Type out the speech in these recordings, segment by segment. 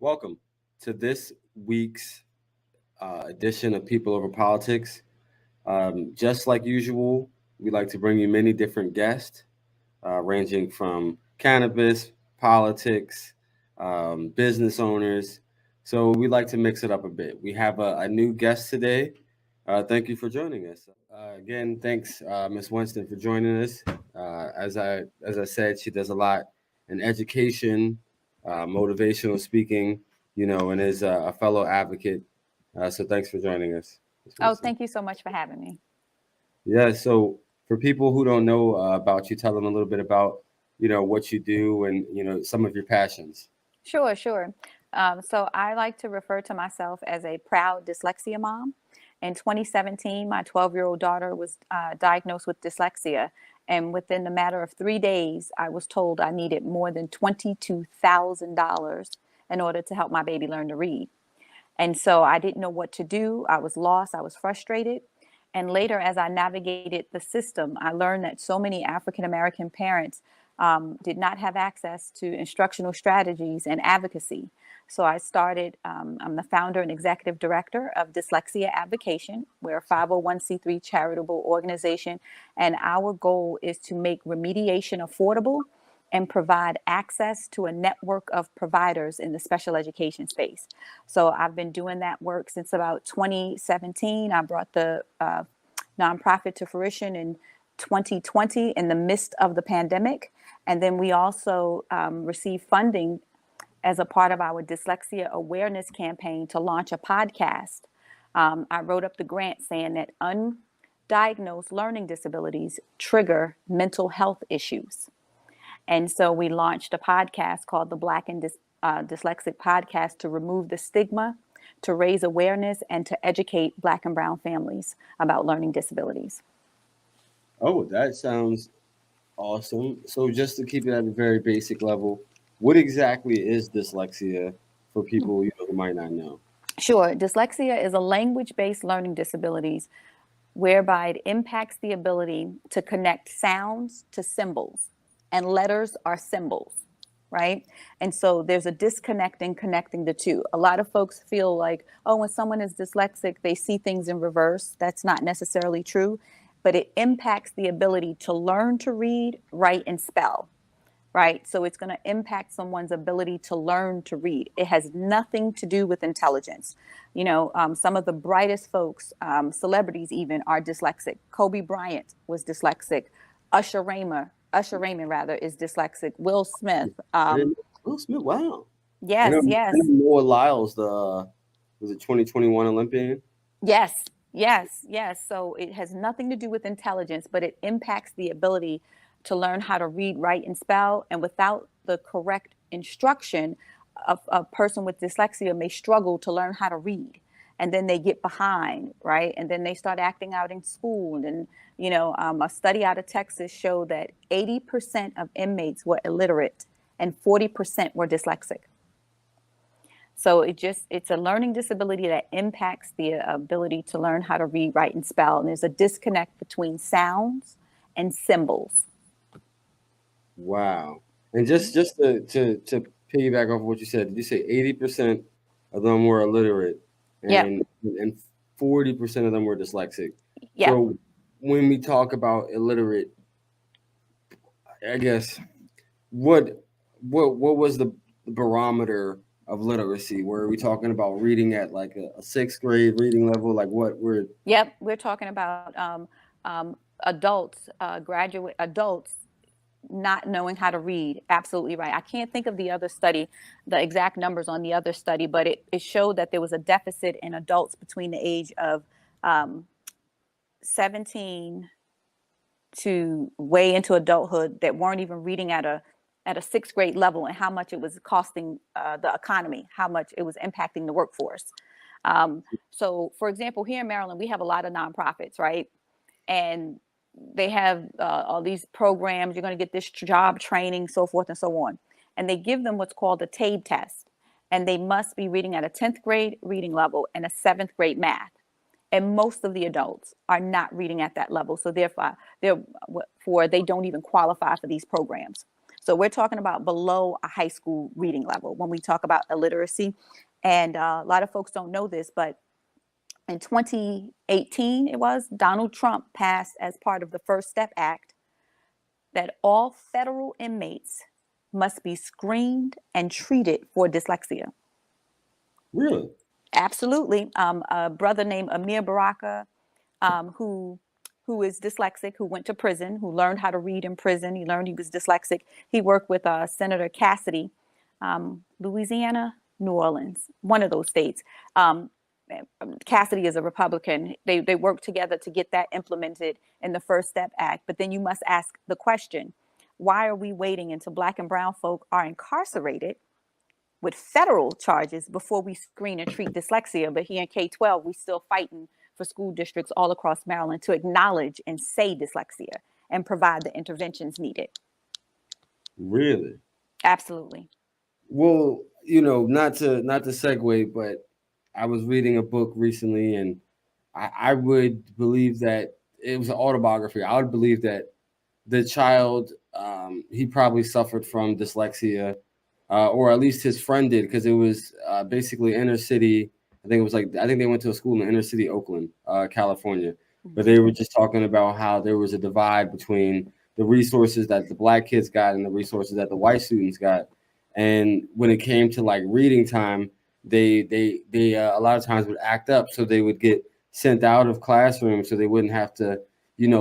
Welcome to this week's edition of People Over Politics. Just like usual, we like to bring you many different guests, ranging from cannabis, politics, business owners. So we like to mix it up a bit. We have a new guest today. Thank you for joining us. Again, thanks, Ms. Winston, for joining us. As I said, she does a lot in education, motivational speaking, and is a fellow advocate. So thanks for joining us, Ms. Oh, Winston. thank you so much for having me. Yeah. So for people who don't know about you, tell them a little bit about what you do and some of your passions. Sure. So I like to refer to myself as a proud dyslexia mom. In 2017, my 12-year-old daughter was diagnosed with dyslexia. And within the matter of 3 days, I was told I needed more than $22,000 in order to help my baby learn to read. And so I didn't know what to do. I was lost. I was frustrated. And later, as I navigated the system, I learned that so many African American parents did not have access to instructional strategies and advocacy. So I started, I'm the founder and executive director of Dyslexia Advocation. We're a 501c3 charitable organization, and our goal is to make remediation affordable and provide access to a network of providers in the special education space. So I've been doing that work since about 2017. I brought the nonprofit to fruition in 2020 in the midst of the pandemic. And then we also received funding as a part of our dyslexia awareness campaign to launch a podcast. I wrote up the grant saying that undiagnosed learning disabilities trigger mental health issues. And so we launched a podcast called the Black and Dyslexic Podcast to remove the stigma, to raise awareness, and to educate Black and Brown families about learning disabilities. Oh, that sounds awesome. So just to keep it at a very basic level, what exactly is dyslexia for people who might not know? Sure. Dyslexia is a language-based learning disabilities whereby it impacts the ability to connect sounds to symbols, and letters are symbols, right? And so there's a disconnect in connecting the two. A lot of folks feel like, oh, when someone is dyslexic, they see things in reverse. That's not necessarily true, but it impacts the ability to learn to read, write, and spell. Right. So it's going to impact someone's ability to learn to read. It has nothing to do with intelligence. Some of the brightest folks, celebrities even, are dyslexic. Kobe Bryant was dyslexic. Usher Raymond rather, is dyslexic. Will Smith. I didn't know. Will Smith, wow. I Yes, know, yes, I know Noah Lyles, was it 2021 Olympian? yes. So it has nothing to do with intelligence, but it impacts the ability to learn how to read, write, and spell. And without the correct instruction, a person with dyslexia may struggle to learn how to read. And then they get behind, right? And then they start acting out in school. And, a study out of Texas showed that 80% of inmates were illiterate and 40% were dyslexic. So it's a learning disability that impacts the ability to learn how to read, write, and spell. And there's a disconnect between sounds and symbols. Wow. And just to piggyback off what you said, did you say 80% of them were illiterate Yep. and 40% of them were dyslexic? Yep. So when we talk about illiterate, I guess what was the barometer of literacy? Were we talking about reading at like a sixth grade reading level? Like what we're Yep. We're talking about adults, graduate adults not knowing how to read. Absolutely right. I can't think of the other study, the exact numbers on the other study, but it showed that there was a deficit in adults between the age of 17 to way into adulthood that weren't even reading at a sixth grade level, and how much it was costing the economy, how much it was impacting the workforce. So, for example, here in Maryland, we have a lot of nonprofits, right? And they have all these programs. You're going to get this job training, so forth and so on. And they give them what's called a TABE test. And they must be reading at a 10th grade reading level and a 7th grade math. And most of the adults are not reading at that level. So therefore they don't even qualify for these programs. So we're talking about below a high school reading level when we talk about illiteracy. And a lot of folks don't know this, but in 2018, it was Donald Trump passed as part of the First Step Act that all federal inmates must be screened and treated for dyslexia. Really? Absolutely. A brother named Amir Baraka, who is dyslexic, who went to prison, who learned how to read in prison. He learned he was dyslexic. He worked with Senator Cassidy, Louisiana, New Orleans, one of those states. Cassidy is a Republican. They worked together to get that implemented in the First Step Act. But then you must ask the question, why are we waiting until Black and brown folk are incarcerated with federal charges before we screen and treat dyslexia? But here in K-12, we still fighting for school districts all across Maryland to acknowledge and say dyslexia and provide the interventions needed. Really? Absolutely. Well, not to segue, but I was reading a book recently, and I would believe that it was an autobiography. I would believe that the child, he probably suffered from dyslexia, or at least his friend did, because it was basically inner city. I think they went to a school in inner city Oakland, California, but they were just talking about how there was a divide between the resources that the Black kids got and the resources that the white students got. And when it came to like reading time, they a lot of times would act up, so they would get sent out of classrooms so they wouldn't have to,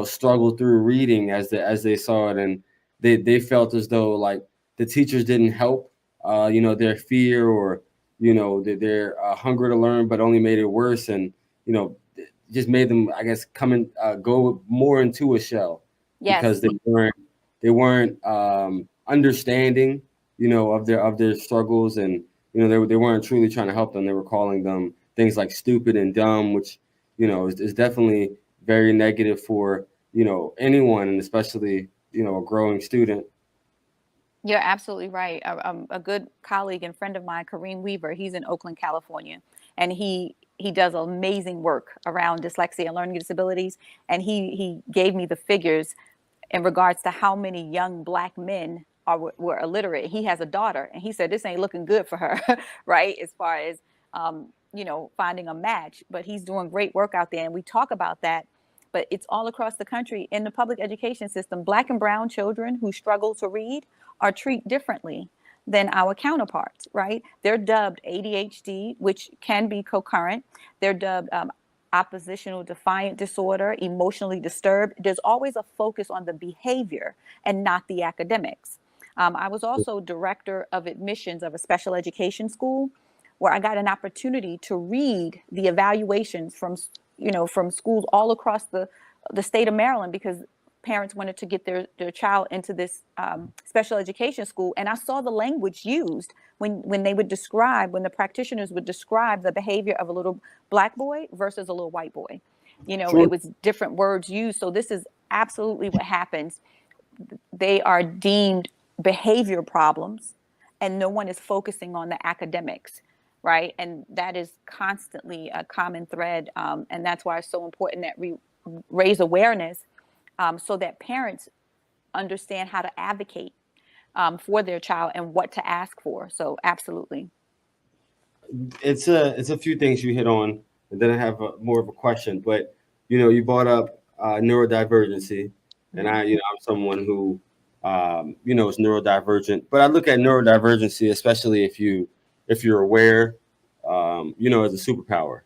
struggle through reading as they saw it, and they felt as though like the teachers didn't help, their fear or their hunger to learn, but only made it worse, and just made them, I guess, go more into a shell. Yes. Because they weren't understanding, of their struggles, and they weren't truly trying to help them. They were calling them things like stupid and dumb, which is definitely very negative for anyone, and especially a growing student. You're absolutely right. A good colleague and friend of mine, Kareem Weaver, he's in Oakland, California, and he does amazing work around dyslexia and learning disabilities. And he gave me the figures in regards to how many young Black men were illiterate. He has a daughter, and he said this ain't looking good for her, right? As far as finding a match. But he's doing great work out there, and we talk about that. But it's all across the country in the public education system. Black and brown children who struggle to read are treated differently than our counterparts, right? They're dubbed ADHD, which can be co-current. They're dubbed oppositional defiant disorder, emotionally disturbed. There's always a focus on the behavior and not the academics. I was also director of admissions of a special education school where I got an opportunity to read the evaluations from schools all across the state of Maryland, because parents wanted to get their child into this special education school. And I saw the language used when the practitioners would describe the behavior of a little Black boy versus a little white boy. Sure. It was different words used. So this is absolutely what happens. They are deemed behavior problems, and no one is focusing on the academics, right? And that is constantly a common thread. And that's why it's so important that we raise awareness so that parents understand how to advocate for their child and what to ask for. So absolutely. It's a few things you hit on, and then I have more of a question. But you brought up neurodivergency, and I'm someone who is neurodivergent. But I look at neurodivergency, especially if you're aware, as a superpower.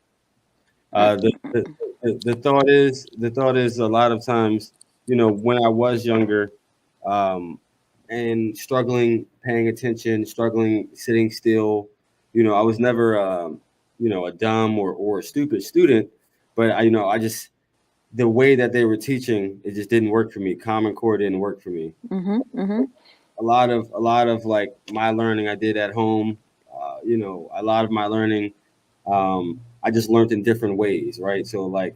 The thought is a lot of times, when I was younger, and struggling, paying attention, struggling, sitting still, I was never, a dumb or a stupid student, but I just, the way that they were teaching, it just didn't work for me. Common Core didn't work for me. A lot of like my learning I did at home, a lot of my learning, I just learned in different ways, right? So like,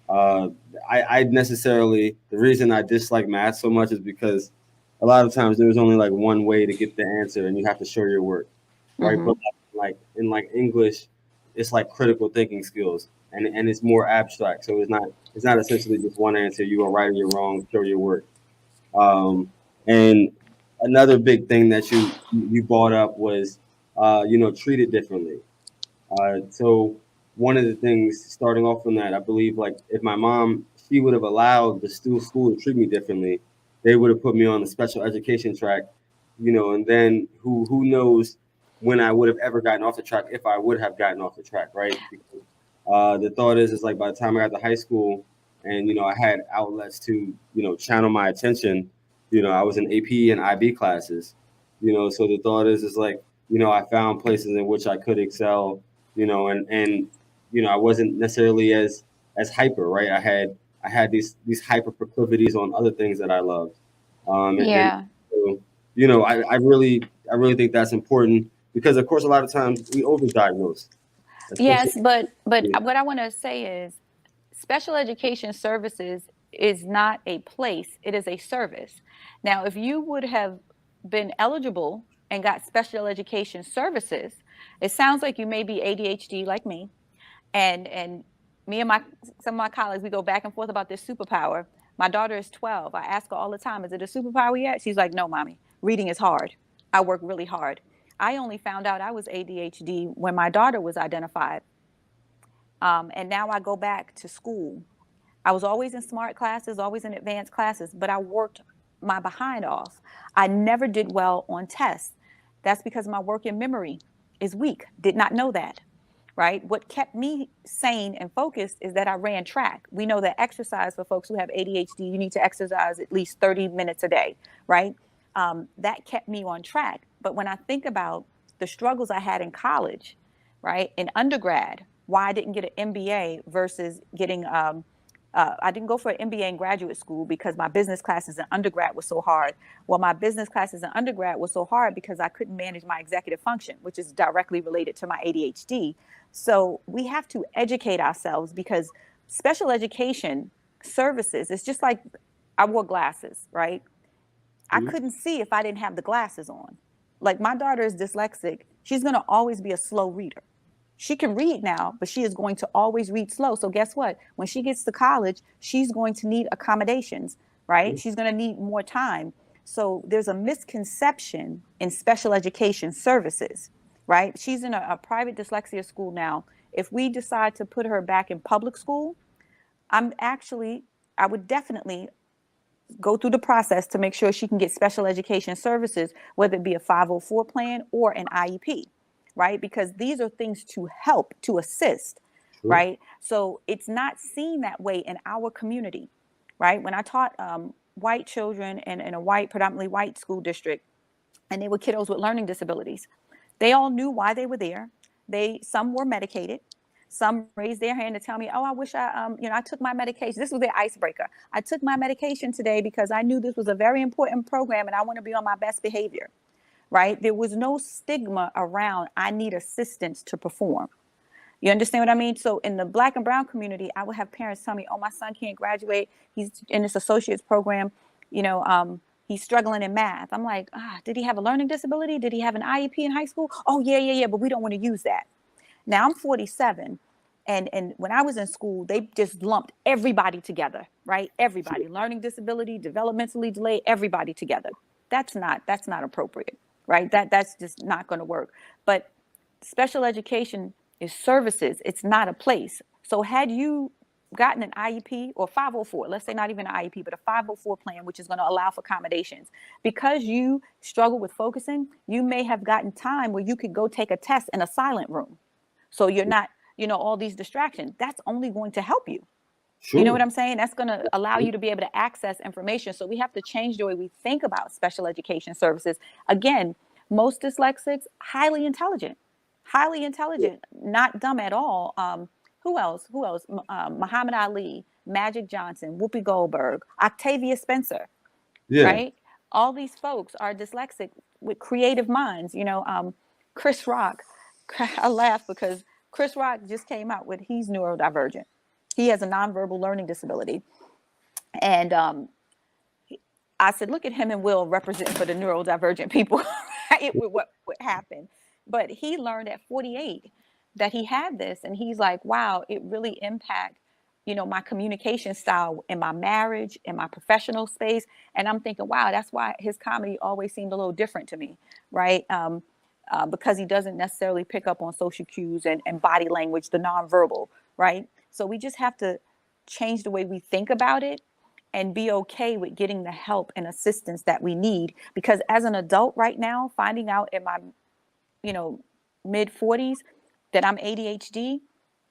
I necessarily, the reason I dislike math so much is because a lot of times there's only like one way to get the answer, and you have to show your work, right? But like in English, it's like critical thinking skills, and it's more abstract. So it's not essentially just one answer. You are right or you're wrong. Show your work. And another big thing that you brought up was, treated differently. So one of the things, starting off from that, I believe, like, if my mom, she would have allowed the school to treat me differently, they would have put me on the special education track, and then who knows when I would have ever gotten off the track, if I would have gotten off the track, right? Because the thought is like, by the time I got to high school, and I had outlets to channel my attention, I was in AP and IB classes, so the thought is like, I found places in which I could excel, and I wasn't necessarily as hyper, right? I had these hyper proclivities on other things that I loved, and Yeah. so, I really think that's important, because of course a lot of times we overdiagnose, especially. Yes, but Yeah. what I want to say is special education services is not a place, it is a service. Now, if you would have been eligible and got special education services, it sounds like you may be ADHD like me, and me and my some of my colleagues, we go back and forth about this superpower. My daughter is 12. I ask her all the time, is it a superpower yet? She's like, no, mommy, reading is hard. I work really hard. I only found out I was ADHD when my daughter was identified. And now I go back to school. I was always in smart classes, always in advanced classes, but I worked my behind off. I never did well on tests. That's because my working memory is weak. Did not know that, right? What kept me sane and focused is that I ran track. We know that exercise, for folks who have ADHD, you need to exercise at least 30 minutes a day, right? That kept me on track. But when I think about the struggles I had in college, right, in undergrad, why I didn't get an MBA versus getting I didn't go for an MBA in graduate school because my business classes in undergrad was so hard. Well, my business classes in undergrad was so hard because I couldn't manage my executive function, which is directly related to my ADHD. So we have to educate ourselves, because special education services, it's just like I wore glasses, right? I Mhm. couldn't see if I didn't have the glasses on. Like, my daughter is dyslexic. She's going to always be a slow reader. She can read now, but she is going to always read slow. So guess what? When she gets to college, she's going to need accommodations, right? She's going to need more time. So there's a misconception in special education services, right? She's in a private dyslexia school now. If we decide to put her back in public school, I'm actually, I would definitely go through the process to make sure she can get special education services, whether it be a 504 plan or an IEP, right? Because these are things to help, to assist, True. right? So it's not seen that way in our community, right? When I taught white children in a predominantly white school district, and they were kiddos with learning disabilities, they all knew why they were there. Some were medicated. Some raised their hand to tell me, "Oh, I wish I took my medication." This was their icebreaker. I took my medication today because I knew this was a very important program and I want to be on my best behavior. Right? There was no stigma around, I need assistance to perform. You understand what I mean? So in the Black and brown community, I would have parents tell me, "Oh, my son can't graduate. He's in this associate's program. You know, he's struggling in math." I'm like, did he have a learning disability? Did he have an IEP in high school? Oh, yeah, yeah, yeah. But we don't want to use that. Now I'm 47. And when I was in school, they just lumped everybody together, right? Everybody, learning disability, developmentally delayed, everybody together. That's not appropriate, right? That's just not going to work. But special education is services. It's not a place. So had you gotten an IEP or 504, let's say not even an IEP, but a 504 plan, which is going to allow for accommodations, because you struggle with focusing, you may have gotten time where you could go take a test in a silent room. So you're not, all these distractions. That's only going to help you. You know what Sure. I'm saying? That's going to allow you to be able to access information. So we have to change the way we think about special education services. Again, most dyslexics, highly intelligent, not dumb at all. Who else? Muhammad Ali, Magic Johnson, Whoopi Goldberg, Octavia Spencer, Yeah. right? All these folks are dyslexic with creative minds. Chris Rock, I laugh because Chris Rock just came out with, he's neurodivergent. He has a nonverbal learning disability. And I said, look at him and Will representing for the neurodivergent people, right? With what happened. But he learned at 48 that he had this. And he's like, wow, it really impacted, my communication style in my marriage, in my professional space. And I'm thinking, wow, that's why his comedy always seemed a little different to me, right? Because he doesn't necessarily pick up on social cues and body language, the nonverbal, right? So we just have to change the way we think about it and be okay with getting the help and assistance that we need. Because as an adult right now, finding out in my, mid 40s that I'm ADHD,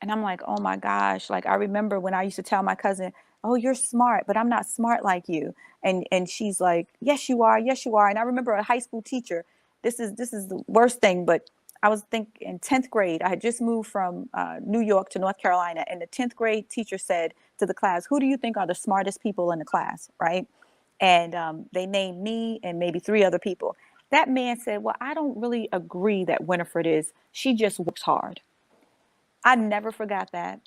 and I'm like, oh my gosh, like I remember when I used to tell my cousin, oh, you're smart, but I'm not smart like you. And she's like, yes, you are. Yes, you are. And I remember a high school teacher, this is the worst thing, but I was thinking in 10th grade, I had just moved from New York to North Carolina. And the 10th grade teacher said to the class, who do you think are the smartest people in the class, right? And they named me and maybe 3 other people. That man said, well, I don't really agree that Winifred is. She just works hard. I never forgot that.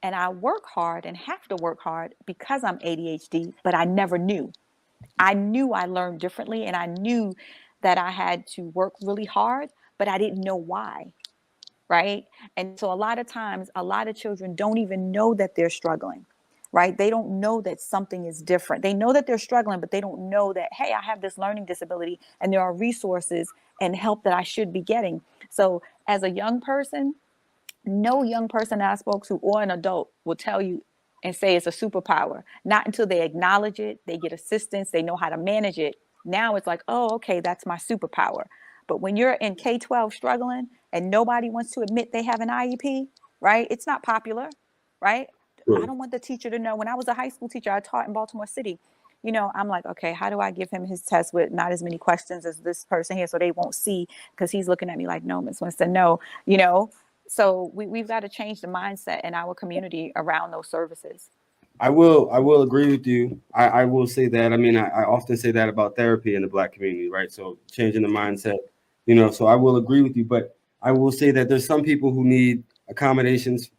And I work hard and have to work hard because I'm ADHD, but I never knew. I knew I learned differently, and I knew that I had to work really hard, but I didn't know why, right? And so a lot of times, a lot of children don't even know that they're struggling, right? They don't know that something is different. They know that they're struggling, but they don't know that, hey, I have this learning disability and there are resources and help that I should be getting. So as a young person, no young person that I spoke to or an adult will tell you and say it's a superpower. Not until they acknowledge it, they get assistance, they know how to manage it. Now it's like, oh, okay, that's my superpower. But when you're in K-12 struggling and nobody wants to admit they have an IEP, right? It's not popular, right? I don't want the teacher to know. When I was a high school teacher, I taught in Baltimore City. I'm like, okay, how do I give him his test with not as many questions as this person here so they won't see, because he's looking at me like, no, Miss Winston, no, So we've got to change the mindset in our community around those services. I will agree with you. I will say that. I mean, I often say that about therapy in the Black community, right? So changing the mindset, so I will agree with you, but I will say that there's some people who need accommodations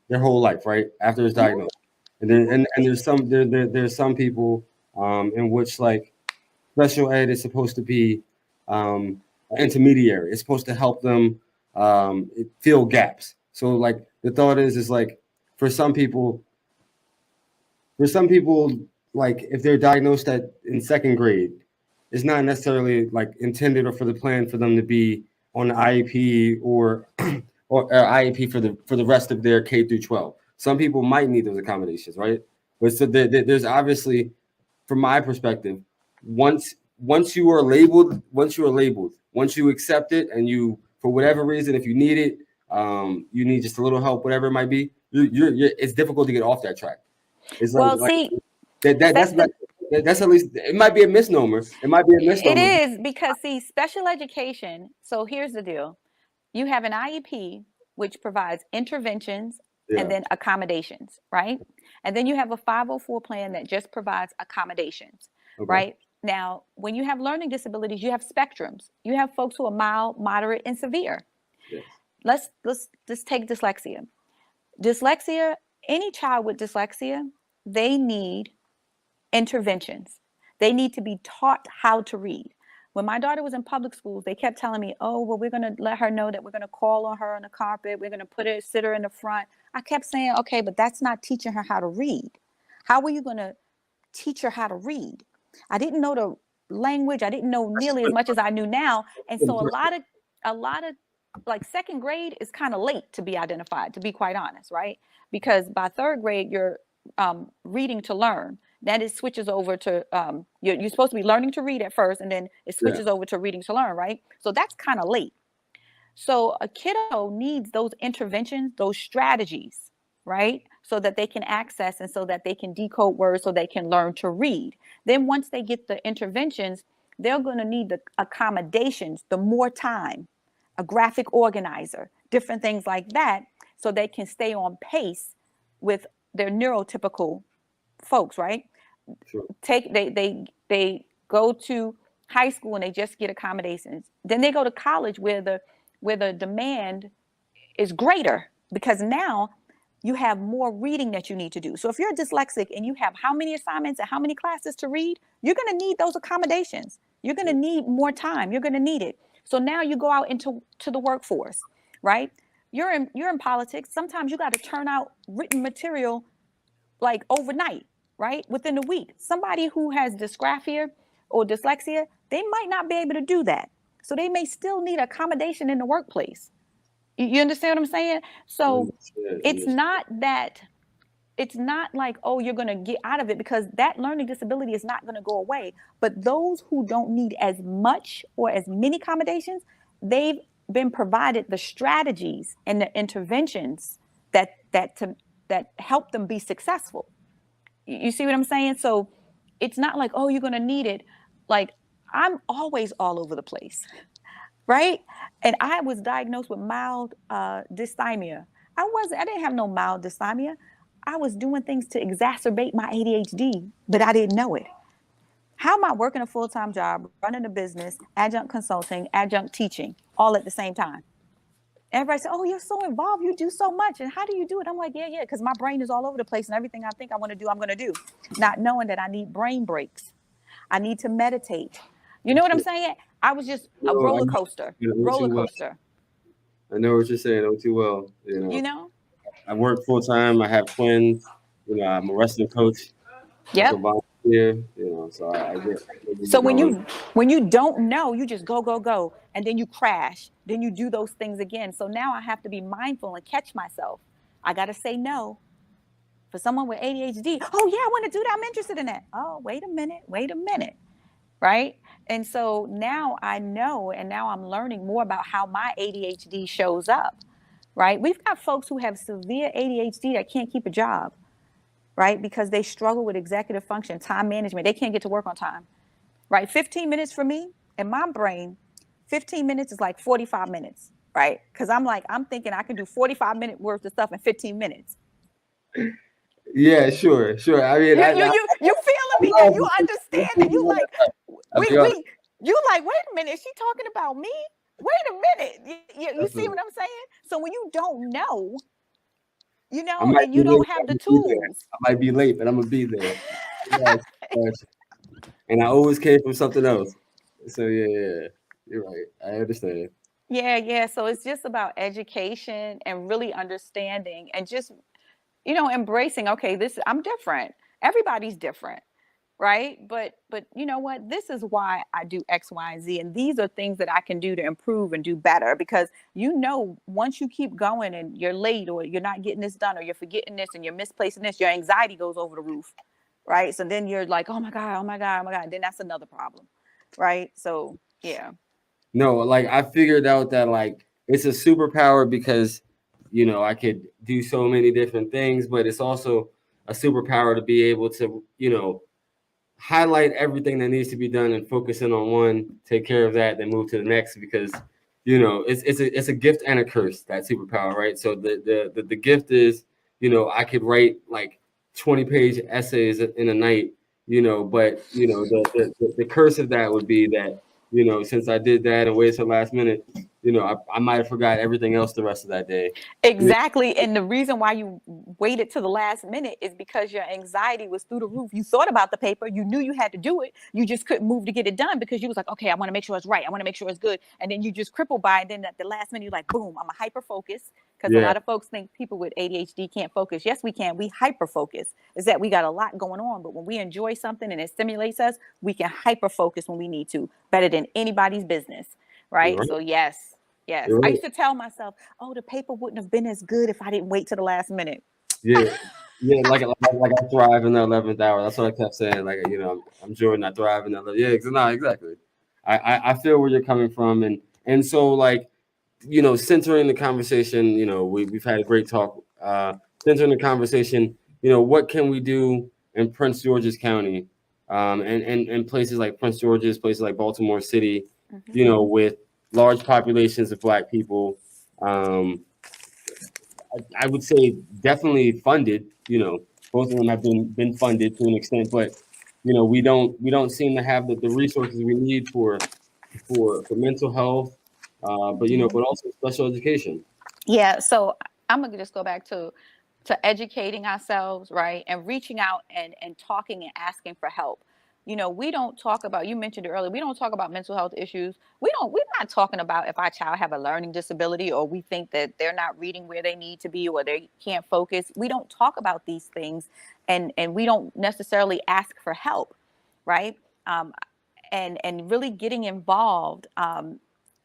their whole life, right? After it's diagnosed. And then, and there's there's some people in which like special ed is supposed to be an intermediary. It's supposed to help them fill gaps. So like the thought is like for some people, like if they're diagnosed in 2nd grade, it's not necessarily like intended or for the plan for them to be on the IEP or IEP for the rest of their K through 12. Some people might need those accommodations, right? But so there's obviously, from my perspective, once you are labeled, once you accept it, and you, for whatever reason, if you need it, you need just a little help, whatever it might be, you're it's difficult to get off that track. It's that's at least, it might be a misnomer. It is, because see, special education. So here's the deal. You have an IEP, which provides interventions and then accommodations, right? And then you have a 504 plan that just provides accommodations, right? Now, when you have learning disabilities, you have spectrums. You have folks who are mild, moderate, and severe. Yes. Let's take dyslexia. Dyslexia, any child with dyslexia, they need interventions. They need to be taught how to read. When my daughter was in public schools, they kept telling me, oh, well, we're going to let her know that we're going to call on her on the carpet. We're going to sit her in the front. I kept saying, okay, but that's not teaching her how to read. How are you going to teach her how to read? I didn't know the language. I didn't know nearly as much as I knew now. And so a lot of like 2nd grade is kind of late to be identified, to be quite honest, right? Because by 3rd grade, you're reading to learn. Then it switches over to you're supposed to be learning to read at first, and then it switches over to reading to learn, right? So that's kind of late. So a kiddo needs those interventions, those strategies, right? So that they can access and so that they can decode words, so they can learn to read. Then once they get the interventions, they're going to need the accommodations, the more time, a graphic organizer, different things like that, so they can stay on pace with their neurotypical folks, right? Sure. They go to high school and they just get accommodations. Then they go to college where the demand is greater, because now you have more reading that you need to do. So if you're dyslexic and you have how many assignments and how many classes to read, you're going to need those accommodations. You're going to need more time. You're going to need it. So now you go out into the workforce, right? you're in politics. Sometimes you got to turn out written material like overnight, right? Within a week. Somebody who has dysgraphia or dyslexia, they might not be able to do that. So they may still need accommodation in the workplace. You understand what I'm saying? So it's not that, it's not like, oh, you're going to get out of it, because that learning disability is not going to go away. But those who don't need as much or as many accommodations, they've been provided the strategies and the interventions that help them be successful. You see what I'm saying? So it's not like, oh, you're going to need it. Like, I'm always all over the place, right? And I was diagnosed with mild dysthymia. I didn't have no mild dysthymia. I was doing things to exacerbate my ADHD, but I didn't know it. How am I working a full-time job, running a business, adjunct consulting, adjunct teaching, all at the same time? Everybody said, oh, you're so involved. You do so much. And how do you do it? I'm like, yeah, because my brain is all over the place, and everything I think I want to do, I'm going to do. Not knowing that I need brain breaks. I need to meditate. You know what I'm saying? I was just a roller coaster. I know what you're saying. Oh, too well. You know? I work full time. I have twins. I'm a wrestling coach. Yeah. So I get. So when you don't know, you just go, and then you crash. Then you do those things again. So now I have to be mindful and catch myself. I got to say no. For someone with ADHD, oh yeah, I want to do that. I'm interested in that. Oh, wait a minute. Right? And so now I know, and now I'm learning more about how my ADHD shows up. Right? We've got folks who have severe ADHD that can't keep a job, right? Because they struggle with executive function, time management. They can't get to work on time, right? 15 minutes for me, in my brain, 15 minutes is like 45 minutes, right? Because I'm thinking I can do 45-minute worth of stuff in 15 minutes. Yeah, sure. I mean, you feeling me? And you understand, and you like, you like, wait a minute, is she talking about me? Wait a minute. You see what I'm saying? So when you don't know, and you don't have the tools. I might be late, but I'm going to be there. And I always came from something else. So yeah, you're right. I understand. Yeah. So it's just about education and really understanding and just, embracing, okay, I'm different. Everybody's different. Right. But you know what? This is why I do X, Y, and Z. And these are things that I can do to improve and do better, because, once you keep going and you're late, or you're not getting this done, or you're forgetting this, and you're misplacing this, your anxiety goes over the roof. Right. So then you're like, oh my God. Then that's another problem. Right. So, yeah. No, like I figured out that like it's a superpower because, I could do so many different things, but it's also a superpower to be able to, highlight everything that needs to be done and focus in on one, take care of that, then move to the next, because it's a gift and a curse, that superpower, right? So the gift is, I could write like 20-page essays in a night, but the curse of that would be that, since I did that and waited till the last minute, I might have forgot everything else the rest of that day. Exactly. And the reason why you waited to the last minute is because your anxiety was through the roof. You thought about the paper. You knew you had to do it. You just couldn't move to get it done because you was like, okay, I want to make sure it's right. I want to make sure it's good. And then you just crippled by it. And then at the last minute, you're like, boom, I'm a hyper focus. Because a lot of folks think people with ADHD can't focus. Yes, we can. We hyper focus. Is that we got a lot going on. But when we enjoy something and it stimulates us, we can hyper focus when we need to, better than anybody's business. Right. So yes. Right. I used to tell myself, oh, the paper wouldn't have been as good if I didn't wait to the last minute. Yeah. Like I thrive in the 11th hour. That's what I kept saying. Like, I'm Jordan, I thrive in the 11th. Yeah, no, exactly. I feel where you're coming from. And so like, centering the conversation, we've had a great talk, centering the conversation, what can we do in Prince George's County, and places like Prince George's, places like Baltimore City, with large populations of Black people. I would say definitely funded, both of them have been funded to an extent, but we don't seem to have the resources we need for mental health, but also special education. Yeah. So I'm going to just go back to educating ourselves, right? And reaching out and talking and asking for help. we don't talk about, you mentioned it earlier, we don't talk about mental health issues. We're not talking about if our child have a learning disability, or we think that they're not reading where they need to be, or they can't focus. We don't talk about these things, and we don't necessarily ask for help, right? Um, and really getting involved.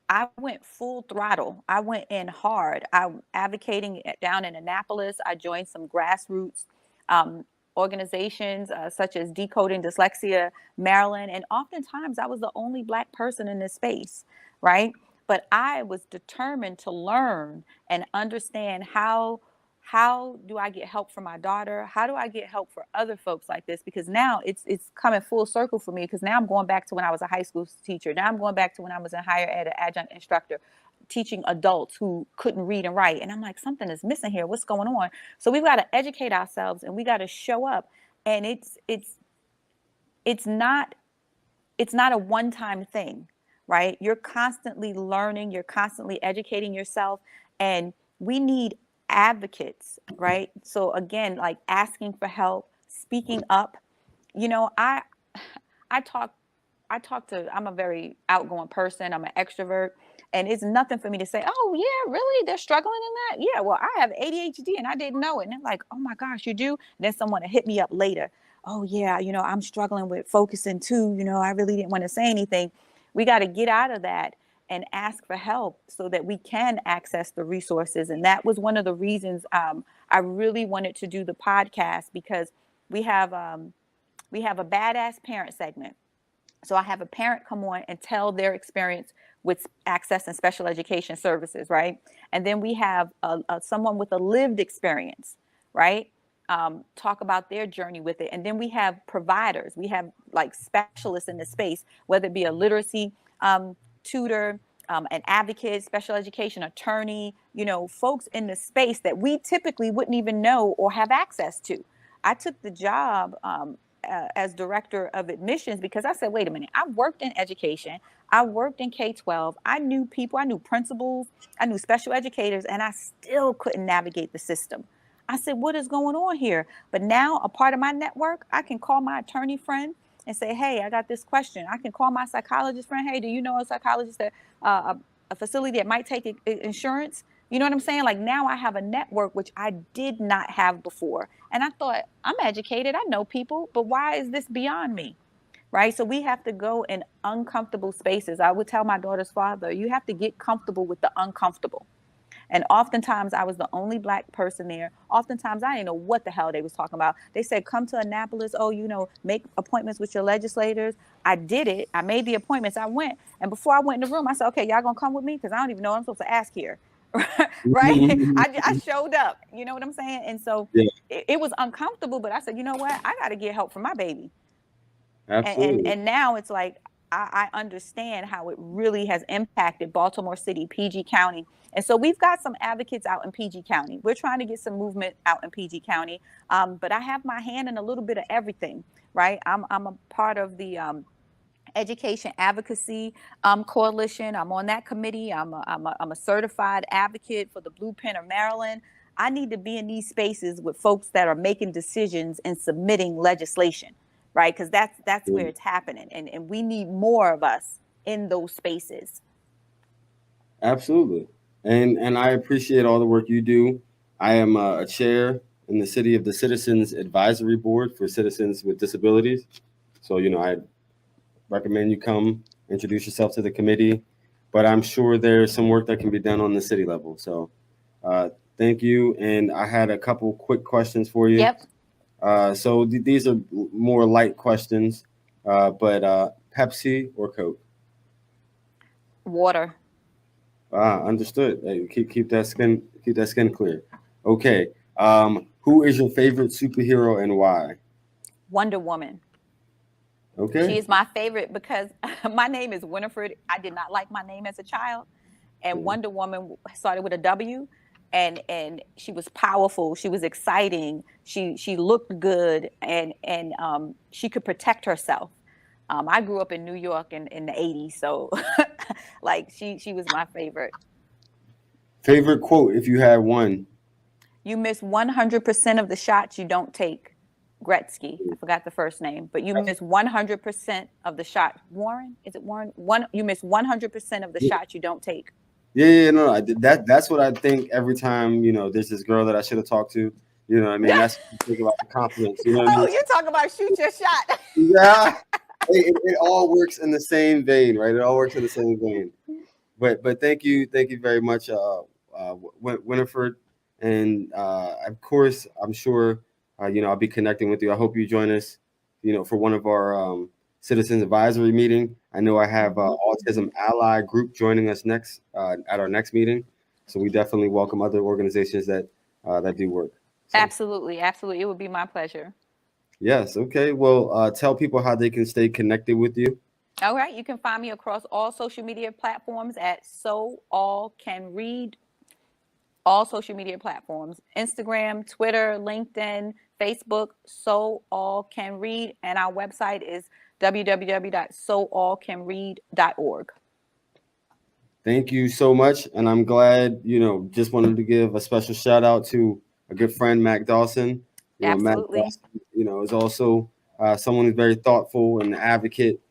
I went full throttle. I went in hard. I'm advocating down in Annapolis. I joined some grassroots um, organizations such as Decoding Dyslexia Maryland. And oftentimes I was the only Black person in this space, right? But I was determined to learn and understand how do I get help for my daughter? How do I get help for other folks like this? Because now it's coming full circle for me, because now I'm going back to when I was a high school teacher. Now I'm going back to when I was in higher ed, an adjunct instructor, teaching adults who couldn't read and write. And I'm like, something is missing here. What's going on? So we've got to educate ourselves, and we got to show up. And it's not a one-time thing, right? You're constantly learning, you're constantly educating yourself, and we need advocates, right? So again, like asking for help, speaking up. You know, I talk I'm a very outgoing person. I'm an extrovert, and it's nothing for me to say, "Oh, yeah, really? They're struggling in that?" Yeah, well, I have ADHD and I didn't know it. And they're like, "Oh my gosh, you do?" And then someone will hit me up later. "Oh yeah, I'm struggling with focusing too. I really didn't want to say anything." We got to get out of that and ask for help so that we can access the resources. And that was one of the reasons I really wanted to do the podcast, because we have a badass parent segment. So I have a parent come on and tell their experience with access and special education services, right? And then we have someone with a lived experience, right? Talk about their journey with it. And then we have providers. We have like specialists in the space, whether it be a literacy tutor, an advocate, special education attorney, folks in the space that we typically wouldn't even know or have access to. I took the job as director of admissions because I said, wait a minute, I worked in education. I worked in K-12. I knew people, I knew principals, I knew special educators, and I still couldn't navigate the system. I said, what is going on here? But now, a part of my network, I can call my attorney friend and say, hey, I got this question. I can call my psychologist friend. Hey, do you know a psychologist that a facility that might take insurance? You know what I'm saying? Like, now I have a network, which I did not have before. And I thought, I'm educated, I know people, but why is this beyond me? Right? So we have to go in uncomfortable spaces. I would tell my daughter's father, you have to get comfortable with the uncomfortable. And oftentimes I was the only Black person there. Oftentimes I didn't know what the hell they was talking about. They said, come to Annapolis. Oh, make appointments with your legislators. I did it. I made the appointments. I went. And before I went in the room, I said, okay, y'all gonna come with me? Because I don't even know what I'm supposed to ask here. Right? I showed up. You know what I'm saying? And so Yeah, it was uncomfortable, but I said, you know what? I got to get help for my baby. absolutely. And now it's like, I understand how it really has impacted Baltimore City, PG County. And so we've got some advocates out in PG County. We're trying to get some movement out in PG County. But I have my hand in a little bit of everything, right? I'm a part of the Education Advocacy Coalition. I'm on that committee. I'm a certified advocate for the Blueprint of Maryland. I need to be in these spaces with folks that are making decisions and submitting legislation, right? Because that's where it's happening. And we need more of us in those spaces. Absolutely. And I appreciate all the work you do. I am a chair in the city of the Citizens Advisory Board for Citizens with Disabilities. So, I recommend you come introduce yourself to the committee, but I'm sure there's some work that can be done on the city level. So thank you. And I had a couple quick questions for you. Yep. So these are more light questions, but Pepsi or Coke? Water. Understood. Hey, keep that skin clear. Okay. Who is your favorite superhero and why? Wonder Woman. Okay. She is my favorite because my name is Winifred. I did not like my name as a child. And Wonder Woman started with a W. And she was powerful. She was exciting. She looked good, and she could protect herself. I grew up in New York in the 80s, so like she was my favorite. Favorite quote, if you had one? You miss 100% of the shots you don't take. Gretzky. I forgot the first name, but you miss 100% of the shot. Warren, is it Warren? You miss 100% of the shots you don't take. Yeah, no, that's what I think every time, there's this girl that I should have talked to. You know what I mean? That's what I think about the confidence. You know what I mean? Oh, you're talking about shoot your shot. Yeah. It all works in the same vein, right? It all works in the same vein. But thank you very much, Winifred, and of course, I'm sure I'll be connecting with you. I hope you join us, for one of our citizens advisory meeting. I know I have Autism Ally group joining us next at our next meeting, so we definitely welcome other organizations that do work. So. Absolutely, it would be my pleasure. Yes. Okay. Well, tell people how they can stay connected with you. All right. You can find me across all social media platforms at So All Can Read. All social media platforms: Instagram, Twitter, LinkedIn, Facebook. So All Can Read, and our website is www.soallcanread.org. Thank you so much, and I'm glad. Just wanted to give a special shout out to a good friend, Mac Dawson. Absolutely. Mac Dawson, is also someone who's very thoughtful and an advocate.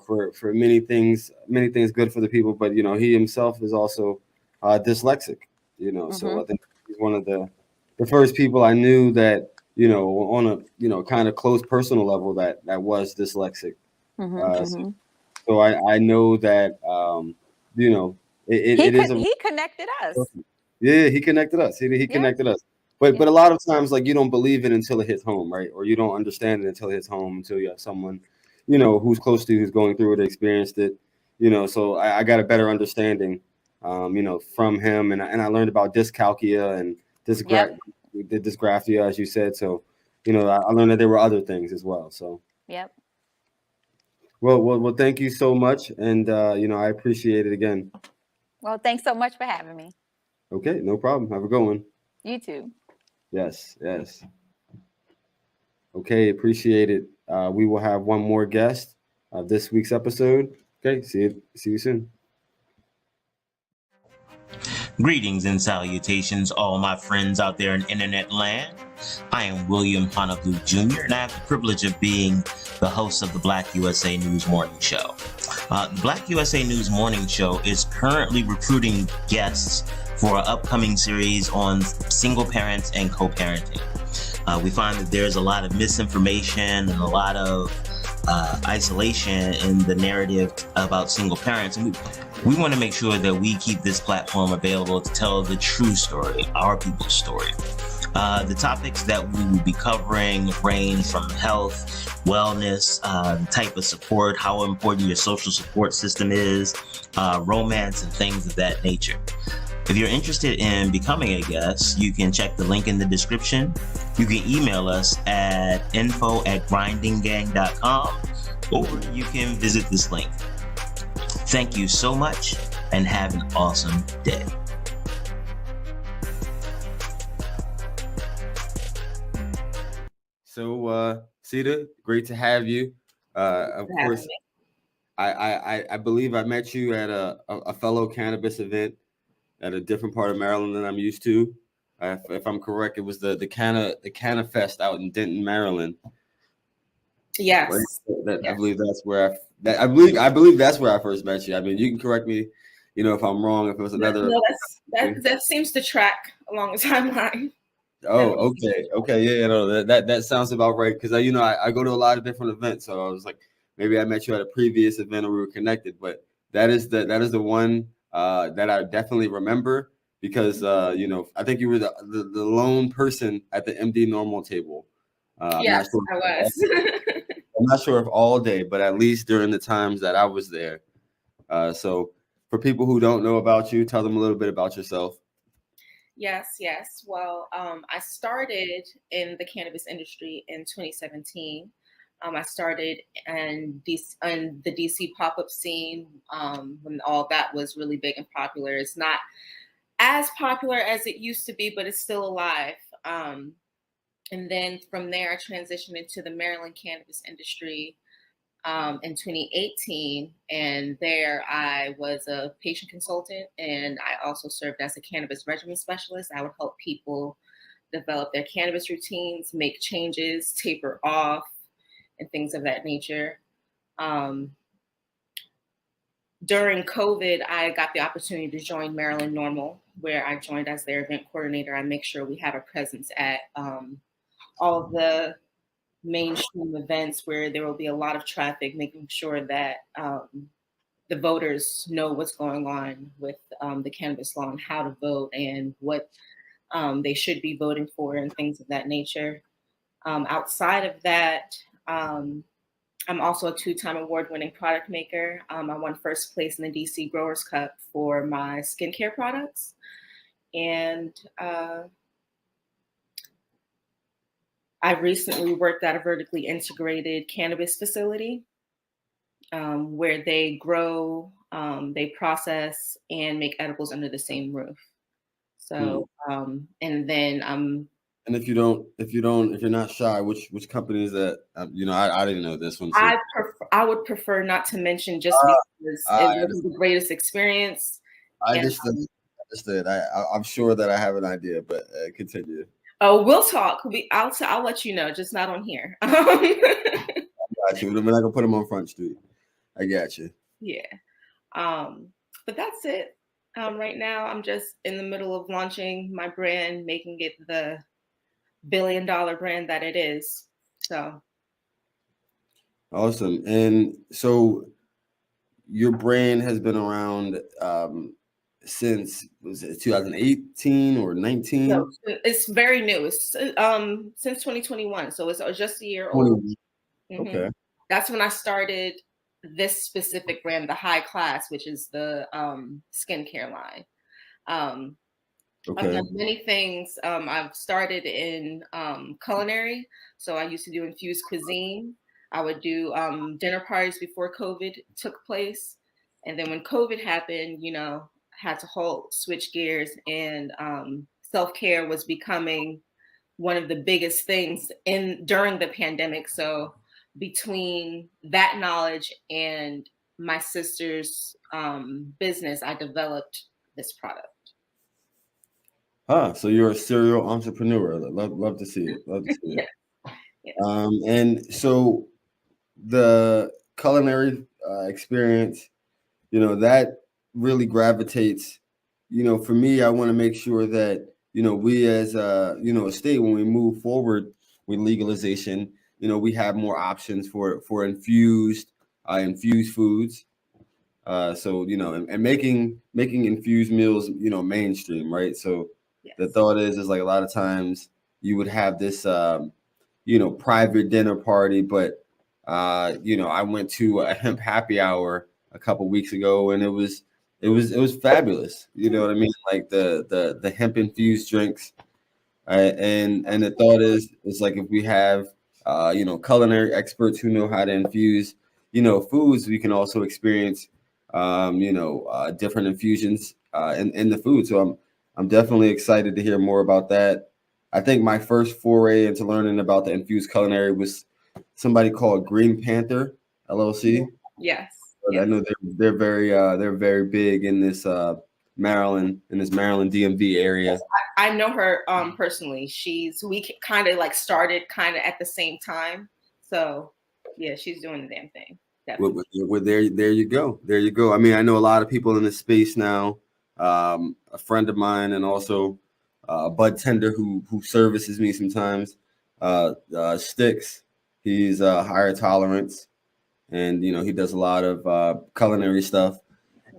For many things good for the people. But he himself is also dyslexic. So I think he's one of the first people I knew that on a kind of close personal level that was dyslexic. So I know that it is. He connected us. Yeah, he connected us. He connected us. But a lot of times, like, you don't believe it until it hits home, right? Or you don't understand it until it hits home, until you have someone, who's close to you, who's going through it, experienced it. So I got a better understanding, from him, and I learned about dyscalculia and dysgraphia, as you said. So, I learned that there were other things as well. So. Yep. Well, thank you so much, and I appreciate it again. Well, thanks so much for having me. Okay, no problem. Have a good one. You too. Yes. Okay, appreciate it. We will have one more guest of this week's episode. Okay, see you soon. Greetings and salutations, all my friends out there in internet land. I am William Honolulu Jr., and I have the privilege of being the host of the Black USA News Morning Show. The Black USA News Morning Show is currently recruiting guests for an upcoming series on single parents and co-parenting. We find that there's a lot of misinformation and a lot of isolation in the narrative about single parents. And we want to make sure that we keep this platform available to tell the true story, our people's story. The topics that we will be covering range from health, wellness, the type of support, how important your social support system is, romance, and things of that nature. If you're interested in becoming a guest, you can check the link in the description. You can email us at info@grindinggang.com, or you can visit this link. Thank you so much, and have an awesome day. So, Sita, great to have you. Of course, I believe I met you at a fellow cannabis event at a different part of Maryland than I'm used to. If I'm correct, it was the Canna Fest out in Denton, Maryland. Yes. Right? I believe that's where I believe that's where I first met you. I mean, you can correct me, if I'm wrong. If it was another, that seems to track along the timeline. Oh, okay, yeah, that sounds about right. Because I go to a lot of different events, so I was like, maybe I met you at a previous event or we were connected. But that is the one that I definitely remember, because I think you were the lone person at the MD Normal table. Yes, I was. I'm not sure if all day, but at least during the times that I was there. So for people who don't know about you, tell them a little bit about yourself. Yes. Well, I started in the cannabis industry in 2017. I started in the DC pop-up scene when all that was really big and popular. It's not as popular as it used to be, but it's still alive. And then from there, I transitioned into the Maryland cannabis industry in 2018. And there I was a patient consultant, and I also served as a cannabis regimen specialist. I would help people develop their cannabis routines, make changes, taper off, and things of that nature. During COVID, I got the opportunity to join Maryland Normal, where I joined as their event coordinator. I make sure we have a presence at all of the mainstream events where there will be a lot of traffic, making sure that the voters know what's going on with the cannabis law and how to vote and what they should be voting for and things of that nature. Outside of that, I'm also a 2-time award-winning product maker. I won first place in the DC Growers Cup for my skincare products. And I recently worked at a vertically integrated cannabis facility where they grow, they process, and make edibles under the same roof. So, and then And if you're not shy, which company is that? I didn't know this one. So. I would prefer not to mention just because it was the greatest experience. I understood. I'm sure that I have an idea, but continue. Oh, we'll talk. I'll let you know, just not on here. I got you. I'm not gonna put them on Front Street. I got you. Yeah. But that's it. Right now, I'm just in the middle of launching my brand, making it the billion-dollar brand that it is. So awesome. And so your brand has been around since, was it 2018 or 19? No, it's very new. It's since 2021, so it's just a year old. Okay. That's when I started this specific brand, the High Class, which is the skincare line. I've done many things. I've started in culinary. So I used to do infused cuisine. I would do dinner parties before COVID took place. And then when COVID happened, had to switch gears, and self-care was becoming one of the biggest things during the pandemic. So between that knowledge and my sister's business, I developed this product. So you're a serial entrepreneur. Love to see it. Love to see it. Yeah. And so the culinary experience, that really gravitates. For me, I want to make sure that we as a state, when we move forward with legalization, we have more options for infused foods. So and making infused meals, mainstream, right? So. Yes. The thought is like a lot of times you would have this, private dinner party, but, I went to a hemp happy hour a couple weeks ago, and it was fabulous. You know what I mean? Like the hemp infused drinks, and the thought is like if we have, culinary experts who know how to infuse, foods, we can also experience, different infusions in the food. So I'm definitely excited to hear more about that. I think my first foray into learning about the infused culinary was somebody called Green Panther LLC. Yes. I know they're very big in this Maryland DMV area. Yes, I know her personally. We kind of started kind of at the same time. So yeah, she's doing the damn thing. Well, there you go. There you go. I mean, I know a lot of people in this space now. A friend of mine, and also a bud tender who services me sometimes, Sticks. He's higher tolerance, and you, he does a lot of culinary stuff.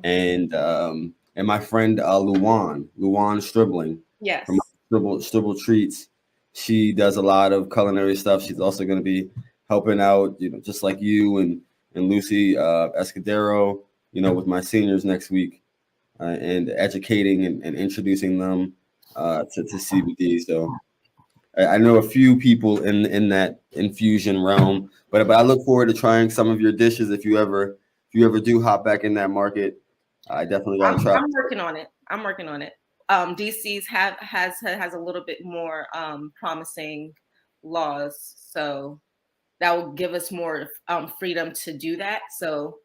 And my friend Luan Stribling, yes, from Stribble Treats, she does a lot of culinary stuff. She's also going to be helping out, just like you and Lucy Escudero, with my seniors next week. And educating and introducing them to CBD. So I know a few people in that infusion realm, but I look forward to trying some of your dishes if you ever do hop back in that market. I definitely got to try. I'm working on it. DC's has a little bit more promising laws, so that will give us more freedom to do that. So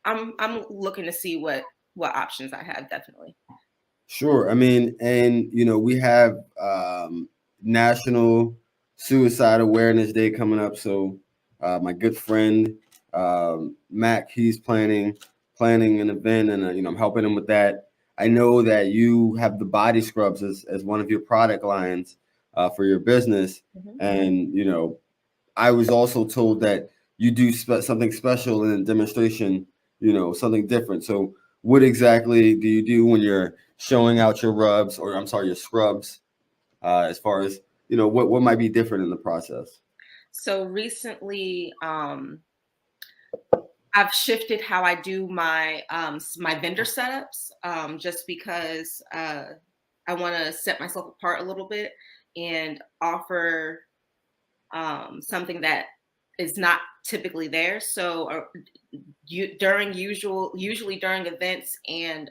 I'm looking to see what options I have, definitely. Sure. I mean, and we have National Suicide Awareness Day coming up. So my good friend Mac, he's planning an event, and I'm helping him with that. I know that you have the body scrubs as one of your product lines for your business, and I was also told that you do something special in a demonstration, something different. So what exactly do you do when you're showing out your rubs, or I'm sorry, your scrubs, as far as, what might be different in the process? So recently, I've shifted how I do my my vendor setups, just because I want to set myself apart a little bit and offer something that is not typically there. So usually during events and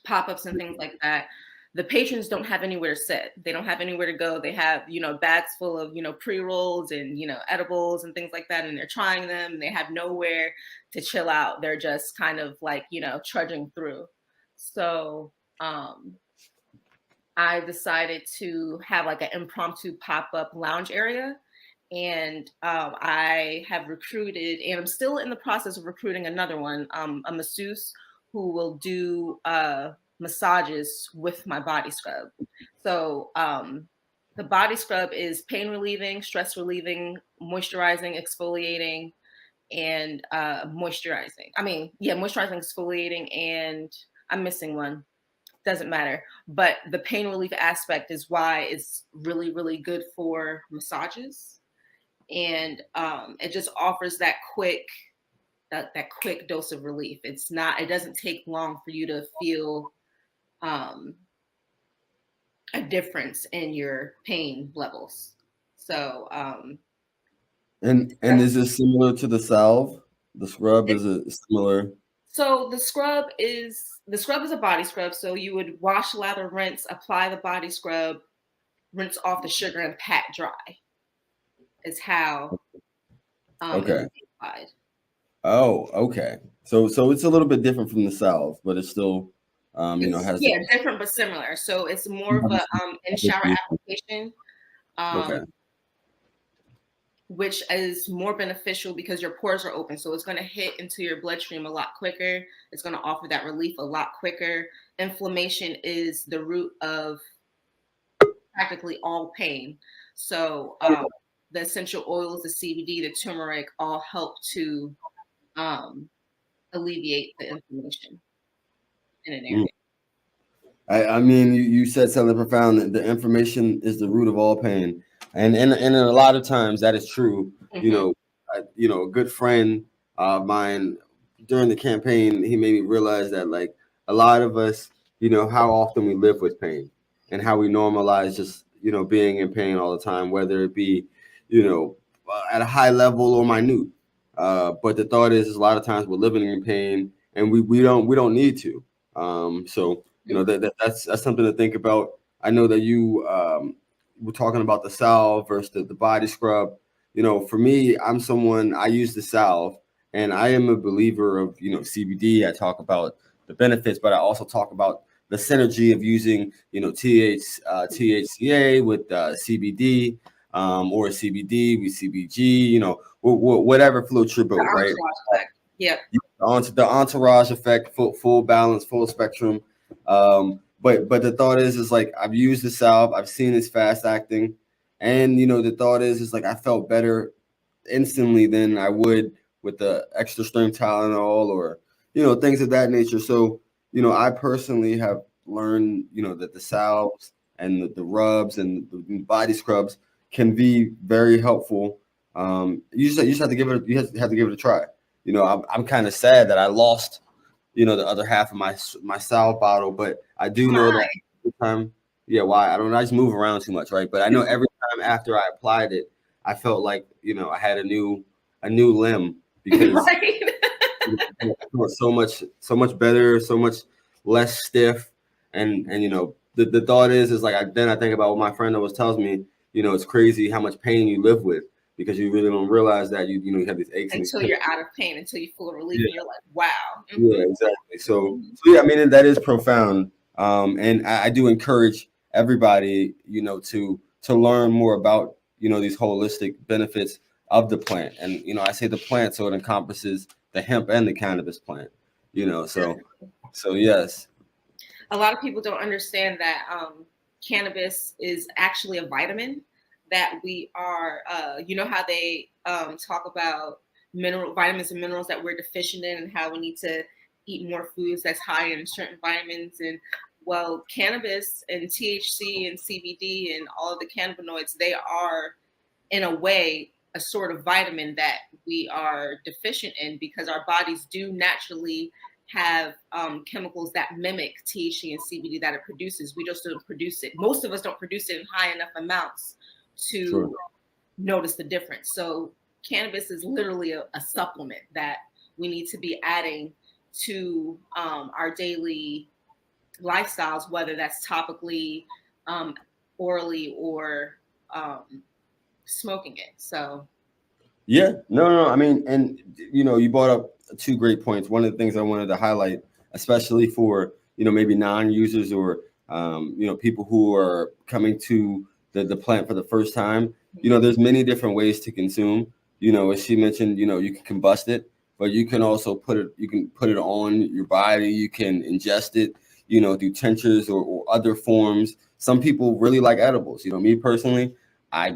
pop-ups and things like that, the patrons don't have anywhere to sit. They don't have anywhere to go. They have, bags full of, pre-rolls and, edibles and things like that. And they're trying them and they have nowhere to chill out. They're just kind of like, trudging through. So I decided to have like an impromptu pop-up lounge area. And I have recruited, and I'm still in the process of recruiting another one, a masseuse who will do massages with my body scrub. So the body scrub is pain relieving, stress relieving, moisturizing, exfoliating, and moisturizing, exfoliating, and I'm missing one. Doesn't matter. But the pain relief aspect is why it's really, really good for massages. And it just offers that quick dose of relief. It doesn't take long for you to feel a difference in your pain levels. So and is this similar to the salve? The scrub, is it similar? So the scrub is a body scrub. So you would wash, lather, rinse, apply the body scrub, rinse off the sugar, and pat dry. Is how okay. It's applied. Oh, okay. So it's a little bit different from the salve, but it's still has different but similar. So it's more of a in-shower application, okay. which is more beneficial because your pores are open. So it's going to hit into your bloodstream a lot quicker. It's going to offer that relief a lot quicker. Inflammation is the root of practically all pain. So the essential oils, the CBD, the turmeric, all help to alleviate the inflammation in an area. I mean, you said something profound. That the inflammation is the root of all pain, and a lot of times that is true. Mm-hmm. A good friend of mine during the campaign, he made me realize that, like, a lot of us, how often we live with pain and how we normalize just being in pain all the time, whether it be at a high level or minute. But the thought is a lot of times we're living in pain and we don't need to. So that's something to think about. I know that you were talking about the salve versus the body scrub. For me, I use the salve, and I am a believer of CBD. I talk about the benefits, but I also talk about the synergy of using THCA with CBD, or CBD with CBG, whatever floats your boat, right? Yeah. The entourage effect, full balance, full spectrum. But the thought is like, I've used the salve, I've seen it's fast acting, and the thought is like I felt better instantly than I would with the extra strength Tylenol or things of that nature. So I personally have learned that the salves and the rubs and the body scrubs can be very helpful. You just have to give it a try. I'm kind of sad that I lost the other half of my salve bottle, but I do know that every time, why? I don't know, I just move around too much, right? But I know every time after I applied it, I felt like I had a new limb, because right. I felt so much better, so much less stiff, and the thought is like then I think about what my friend always tells me. It's crazy how much pain you live with, because you really don't realize that you have these aches until you're out of pain, until you feel relief, and you're like, wow. Mm-hmm. Yeah, exactly. So yeah, I mean, that is profound. And I do encourage everybody, to learn more about, these holistic benefits of the plant. And, I say the plant, so it encompasses the hemp and the cannabis plant, so yes. A lot of people don't understand that cannabis is actually a vitamin that we are, how they talk about vitamins and minerals that we're deficient in, and how we need to eat more foods that's high in certain vitamins. And well, cannabis and THC and CBD and all of the cannabinoids, they are in a way a sort of vitamin that we are deficient in, because our bodies do naturally have chemicals that mimic THC and CBD that it produces. We just don't produce it. Most of us don't produce it in high enough amounts to Sure. notice the difference. So cannabis is literally a supplement that we need to be adding to our daily lifestyles, whether that's topically, orally, or smoking it. So Yeah, no. I mean, and you brought up two great points. One of the things I wanted to highlight, especially for maybe non-users or people who are coming to the plant for the first time, there's many different ways to consume. As she mentioned, you can combust it, but you can also put it on your body. You can ingest it, through tinctures or other forms. Some people really like edibles. Me personally, I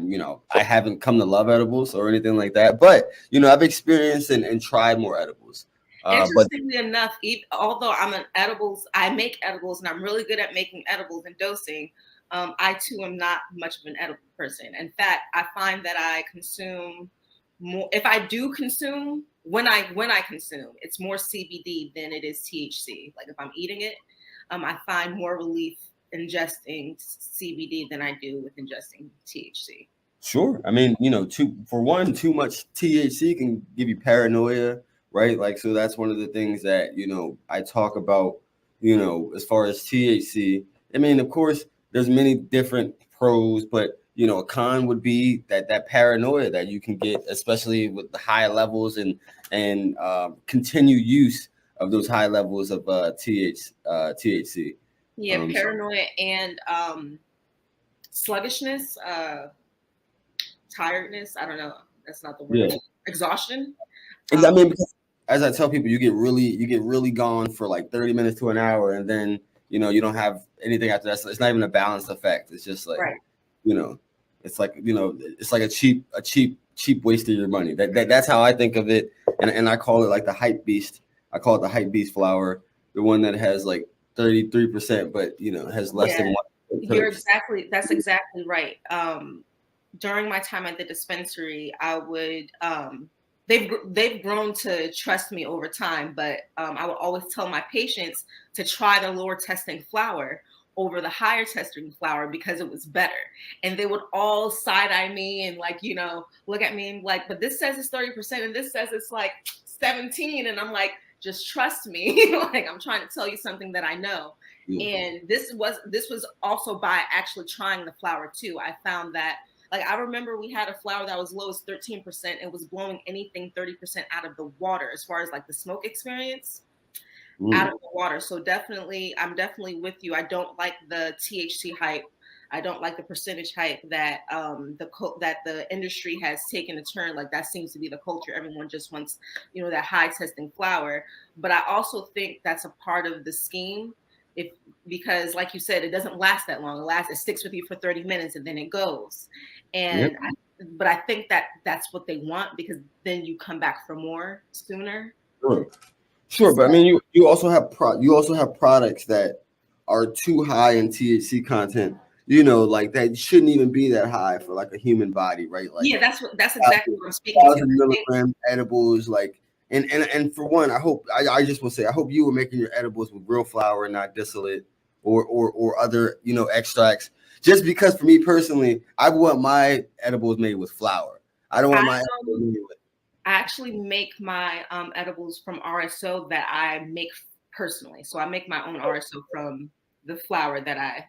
haven't come to love edibles or anything like that, but I've experienced and tried more edibles. But interestingly enough, although I make edibles and I'm really good at making edibles and dosing, I too am not much of an edible person. In fact, I find that I consume more. If I do consume, when I consume, it's more CBD than it is THC. Like if I'm eating it, I find more relief ingesting CBD than I do with ingesting THC. sure, I mean, too much THC can give you paranoia, right? Like, so that's one of the things that I talk about. As far as THC, I mean, of course, there's many different pros, but a con would be that paranoia that you can get, especially with the high levels and continued use of those high levels of THC. Yeah, paranoia and sluggishness, tiredness. I don't know. That's not the word. Yeah. Exhaustion. I mean, because as I tell people, you get really gone for like 30 minutes to an hour, and then you don't have anything after that. So it's not even a balanced effect. It's just like Right. it's like it's like a cheap waste of your money. That's how I think of it, and I call it like the hype beast. I call it the hype beast flower, the one that has like 33%, but has less than one. That's exactly right. During my time at the dispensary, I would they've grown to trust me over time, but I would always tell my patients to try the lower testing flower over the higher testing flower because it was better. And they would all side-eye me and look at me and like, but this says it's 30% and this says it's like 17. And I'm like, just trust me. Like I'm trying to tell you something that I know. Yeah. And this was also by actually trying the flower too. I found that, like, I remember we had a flower that was low as 13%. It was blowing anything 30% out of the water as far as like the smoke experience. Out of the water. So I'm definitely with you. I don't like the THC hype. I don't like the percentage hype that the industry has taken a turn. Like that seems to be the culture. Everyone just wants, that high testing flower. But I also think that's a part of the scheme. Because like you said, it doesn't last that long. It sticks with you for 30 minutes and then it goes. And but I think that's what they want, because then you come back for more sooner. Sure, but I mean, you also have products that are too high in THC content. Like that shouldn't even be that high for like a human body, right? Like that's exactly what I'm speaking to. Milligram edibles, like, and for one, I just will say, I hope you were making your edibles with real flower and not distillate or other extracts. Just because for me personally, I want my edibles made with flower. I don't want my edibles made with. I actually make my edibles from RSO that I make personally. So I make my own RSO from the flower that I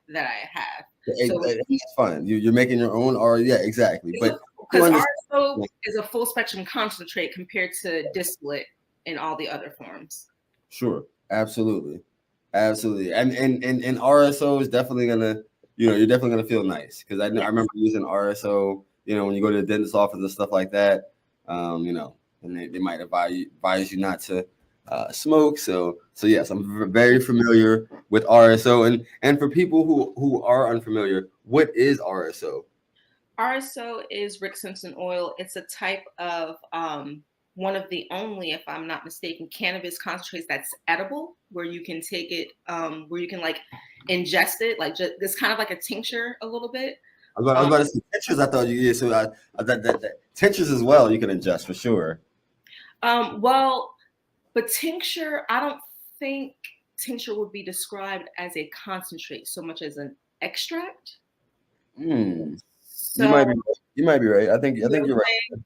have. So it's fun. You're making your own, or exactly. But because RSO is a full spectrum concentrate compared to distillate in all the other forms. Sure, absolutely, and RSO is definitely gonna you're definitely gonna feel nice because I remember using RSO. When you go to the dentist's office and stuff like that, and they might advise you not to smoke. So yes, I'm very familiar with RSO. And for people who are unfamiliar, what is RSO? RSO is Rick Simpson oil. It's a type of one of the only, if I'm not mistaken, cannabis concentrates that's edible, where you can take it, where you can like ingest it, like just it's kind of like a tincture a little bit. I was about to say tinctures. I thought so I thought that tinctures as well you can ingest for sure. Well, but tincture, I don't think tincture would be described as a concentrate so much as an extract. So you might be right. I think you're right.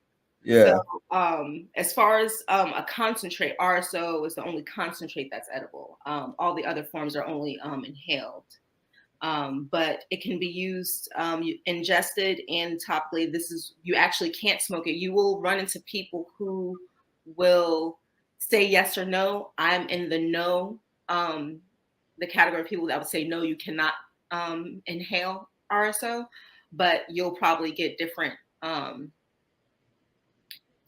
Yeah. So, as far as a concentrate, RSO is the only concentrate that's edible. All the other forms are only inhaled. But it can be used ingested and topically. You actually can't smoke it. You will run into people who will say yes or no. I'm in the no, the category of people that would say no, you cannot inhale RSO, but you'll probably get different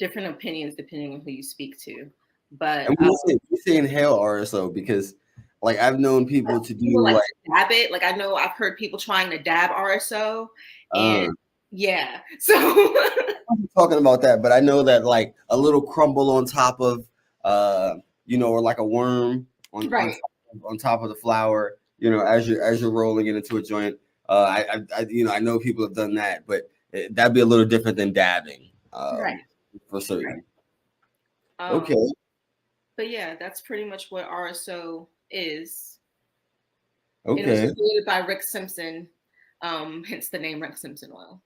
opinions depending on who you speak to. But and we say inhale RSO because like I've known people to do like dab it. Like I've heard people trying to dab RSO, and yeah. So I'm talking about that, but I know that like a little crumble on top of or like a worm on top of the flour, as you're rolling it into a joint. I know people have done that, but that'd be a little different than dabbing. Right. For certain. Right. Okay. But yeah, that's pretty much what RSO is. Okay. It was created by Rick Simpson, hence the name Rick Simpson oil.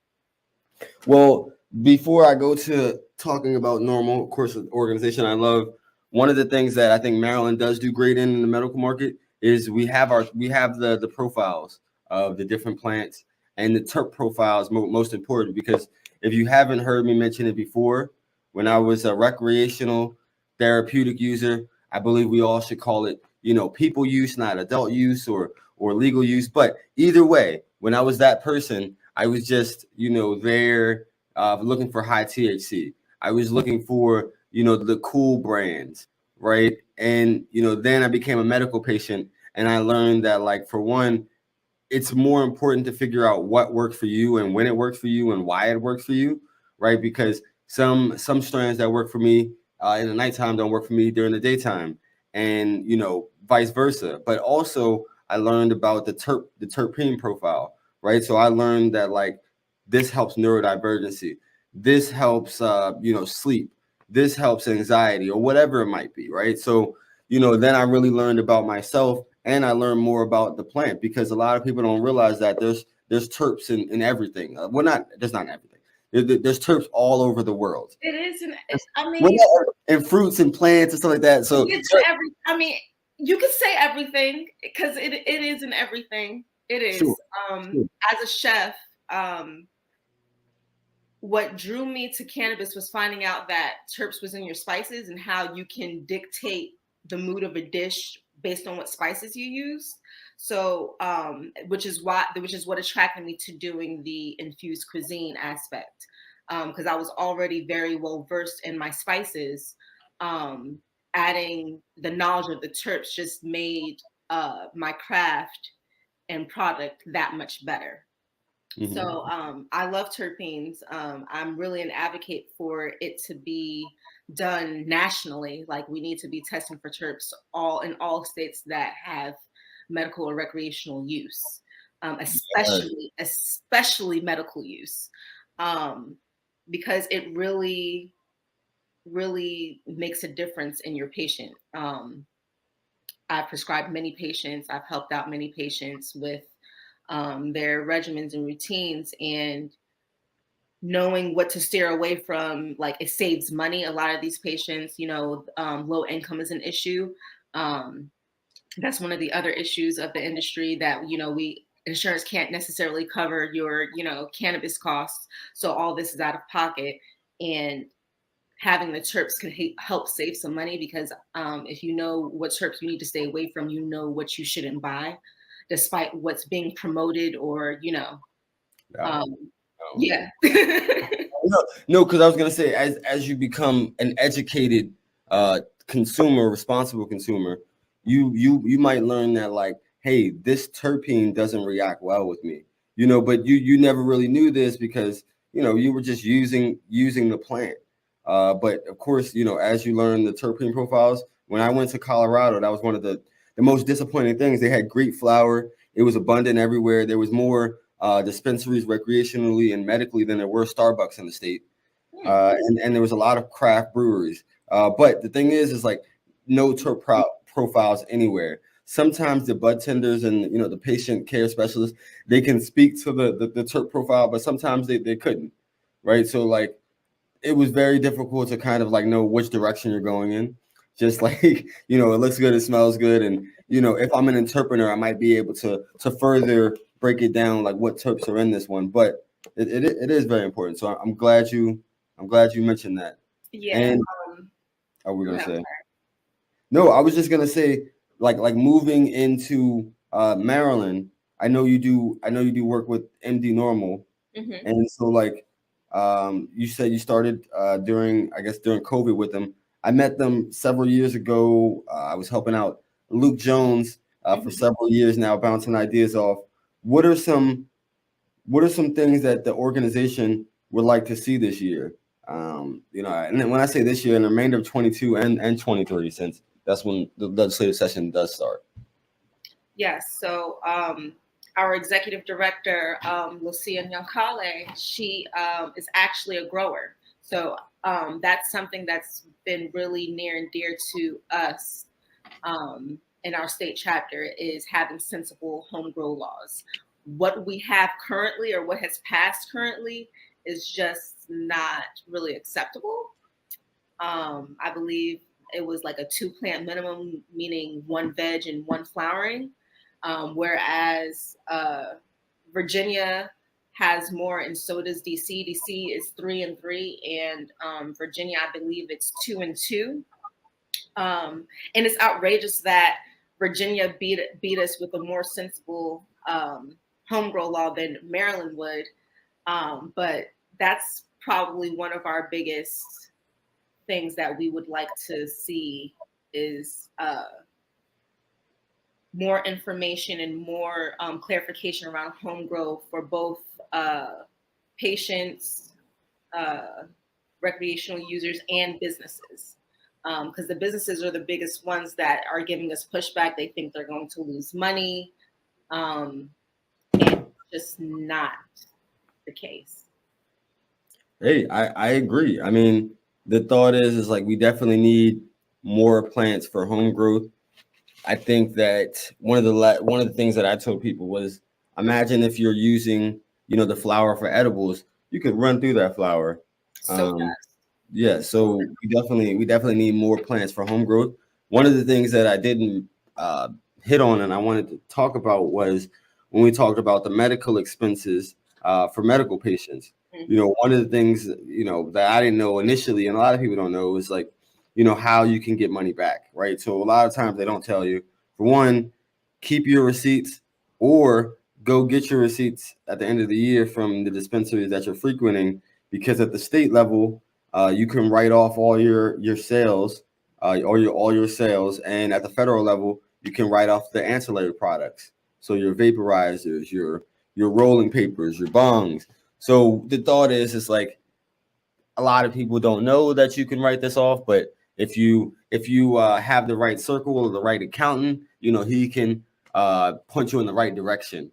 Well, before I go to talking about normal course of organization, I love one of the things that I think Maryland does do great in the medical market is we have the profiles of the different plants, and the terp profile is most important because if you haven't heard me mention it before, when I was a recreational therapeutic user, I believe we all should call it, people use, not adult use or legal use. But either way, when I was that person, I was just, there looking for high THC. I was looking for, the cool brands, right? And, then I became a medical patient and I learned that, like, for one, it's more important to figure out what works for you and when it works for you and why it works for you, right? Because some strands that work for me in the nighttime don't work for me during the daytime, and vice versa. But also, I learned about the terpene profile, right? So I learned that like this helps neurodivergency, this helps sleep, this helps anxiety, or whatever it might be, right? So then I really learned about myself. And I learned more about the plant because a lot of people don't realize that there's terps in everything. There's not everything. There's terps all over the world. It is, and fruits and plants and stuff like that. So you could say everything because it is in everything. It is. Sure. As a chef, what drew me to cannabis was finding out that terps was in your spices and how you can dictate the mood of a dish based on what spices you use. So, which is what attracted me to doing the infused cuisine aspect. Because I was already very well versed in my spices. Adding the knowledge of the terps just made my craft and product that much better. Mm-hmm. So I love terpenes. I'm really an advocate for it to be done nationally. Like we need to be testing for terps in all states that have medical or recreational use, especially medical use, because it really, really makes a difference in your patient. I've prescribed many patients. I've helped out many patients with their regimens and routines, and knowing what to steer away from, like it saves money. A lot of these patients, low income is an issue. That's one of the other issues of the industry that, insurance can't necessarily cover your, cannabis costs. So all this is out of pocket, and having the terps can help save some money because if you know what terps you need to stay away from, what you shouldn't buy. despite what's being promoted or, Um, yeah. no, because I was gonna say, as you become an educated consumer, responsible consumer, you might learn that, like, hey, this terpene doesn't react well with me, but you never really knew this because you were just using the plant. But of course, as you learn the terpene profiles, when I went to Colorado, that was one of the most disappointing things. They had great flower. It was abundant everywhere. There was more dispensaries recreationally and medically than there were Starbucks in the state. And there was a lot of craft breweries. But the thing is like no profiles anywhere. Sometimes the bud tenders and the patient care specialists, they can speak to the terp profile, but sometimes they couldn't, right? So like it was very difficult to kind of like know which direction you're going in. Just like it looks good, it smells good, and if I'm an interpreter, I might be able to further break it down, like what terps are in this one. But it is very important. So I'm glad you mentioned that. Yeah. And are we gonna say? No, I was just gonna say, like moving into Maryland. I know you do work with MD Normal, and so like you said you started during COVID with them. I met them several years ago. I was helping out Luke Jones for several years now, bouncing ideas off. What are some things that the organization would like to see this year? And then when I say this year, in the remainder of 22 and 23, since that's when the legislative session does start. Yes. So our executive director, Lucia Nyankale, she is actually a grower. So that's something that's been really near and dear to us in our state chapter, is having sensible home grow laws. What we have currently, or what has passed currently, is just not really acceptable. I believe it was like a 2-plant minimum, meaning 1 veg and 1 flowering. Whereas Virginia has more, and so does DC. DC is 3 and 3, and Virginia, I believe it's 2 and 2. And it's outrageous that Virginia beat us with a more sensible home grow law than Maryland would. But that's probably one of our biggest things that we would like to see, is more information and more clarification around home grow for both patients, recreational users, and businesses. Because the businesses are the biggest ones that are giving us pushback. They think they're going to lose money. And just not the case. Hey, I agree. I mean, the thought is like we definitely need more plants for home growth. I think that one of the things that I told people was, imagine if you're using, the flower for edibles, you could run through that flower. So yeah, so we definitely need more plants for home growth. One of the things that I didn't hit on and I wanted to talk about was when we talked about the medical expenses for medical patients. One of the things, that I didn't know initially, and a lot of people don't know, is like, how you can get money back, right? So a lot of times they don't tell you. For one, keep your receipts, or go get your receipts at the end of the year from the dispensaries that you're frequenting, because at the state level, you can write off all your sales, or all your sales, and at the federal level, you can write off the ancillary products. So your vaporizers, your rolling papers, your bongs. So the thought is like, a lot of people don't know that you can write this off, but if you have the right circle or the right accountant, he can point you in the right direction.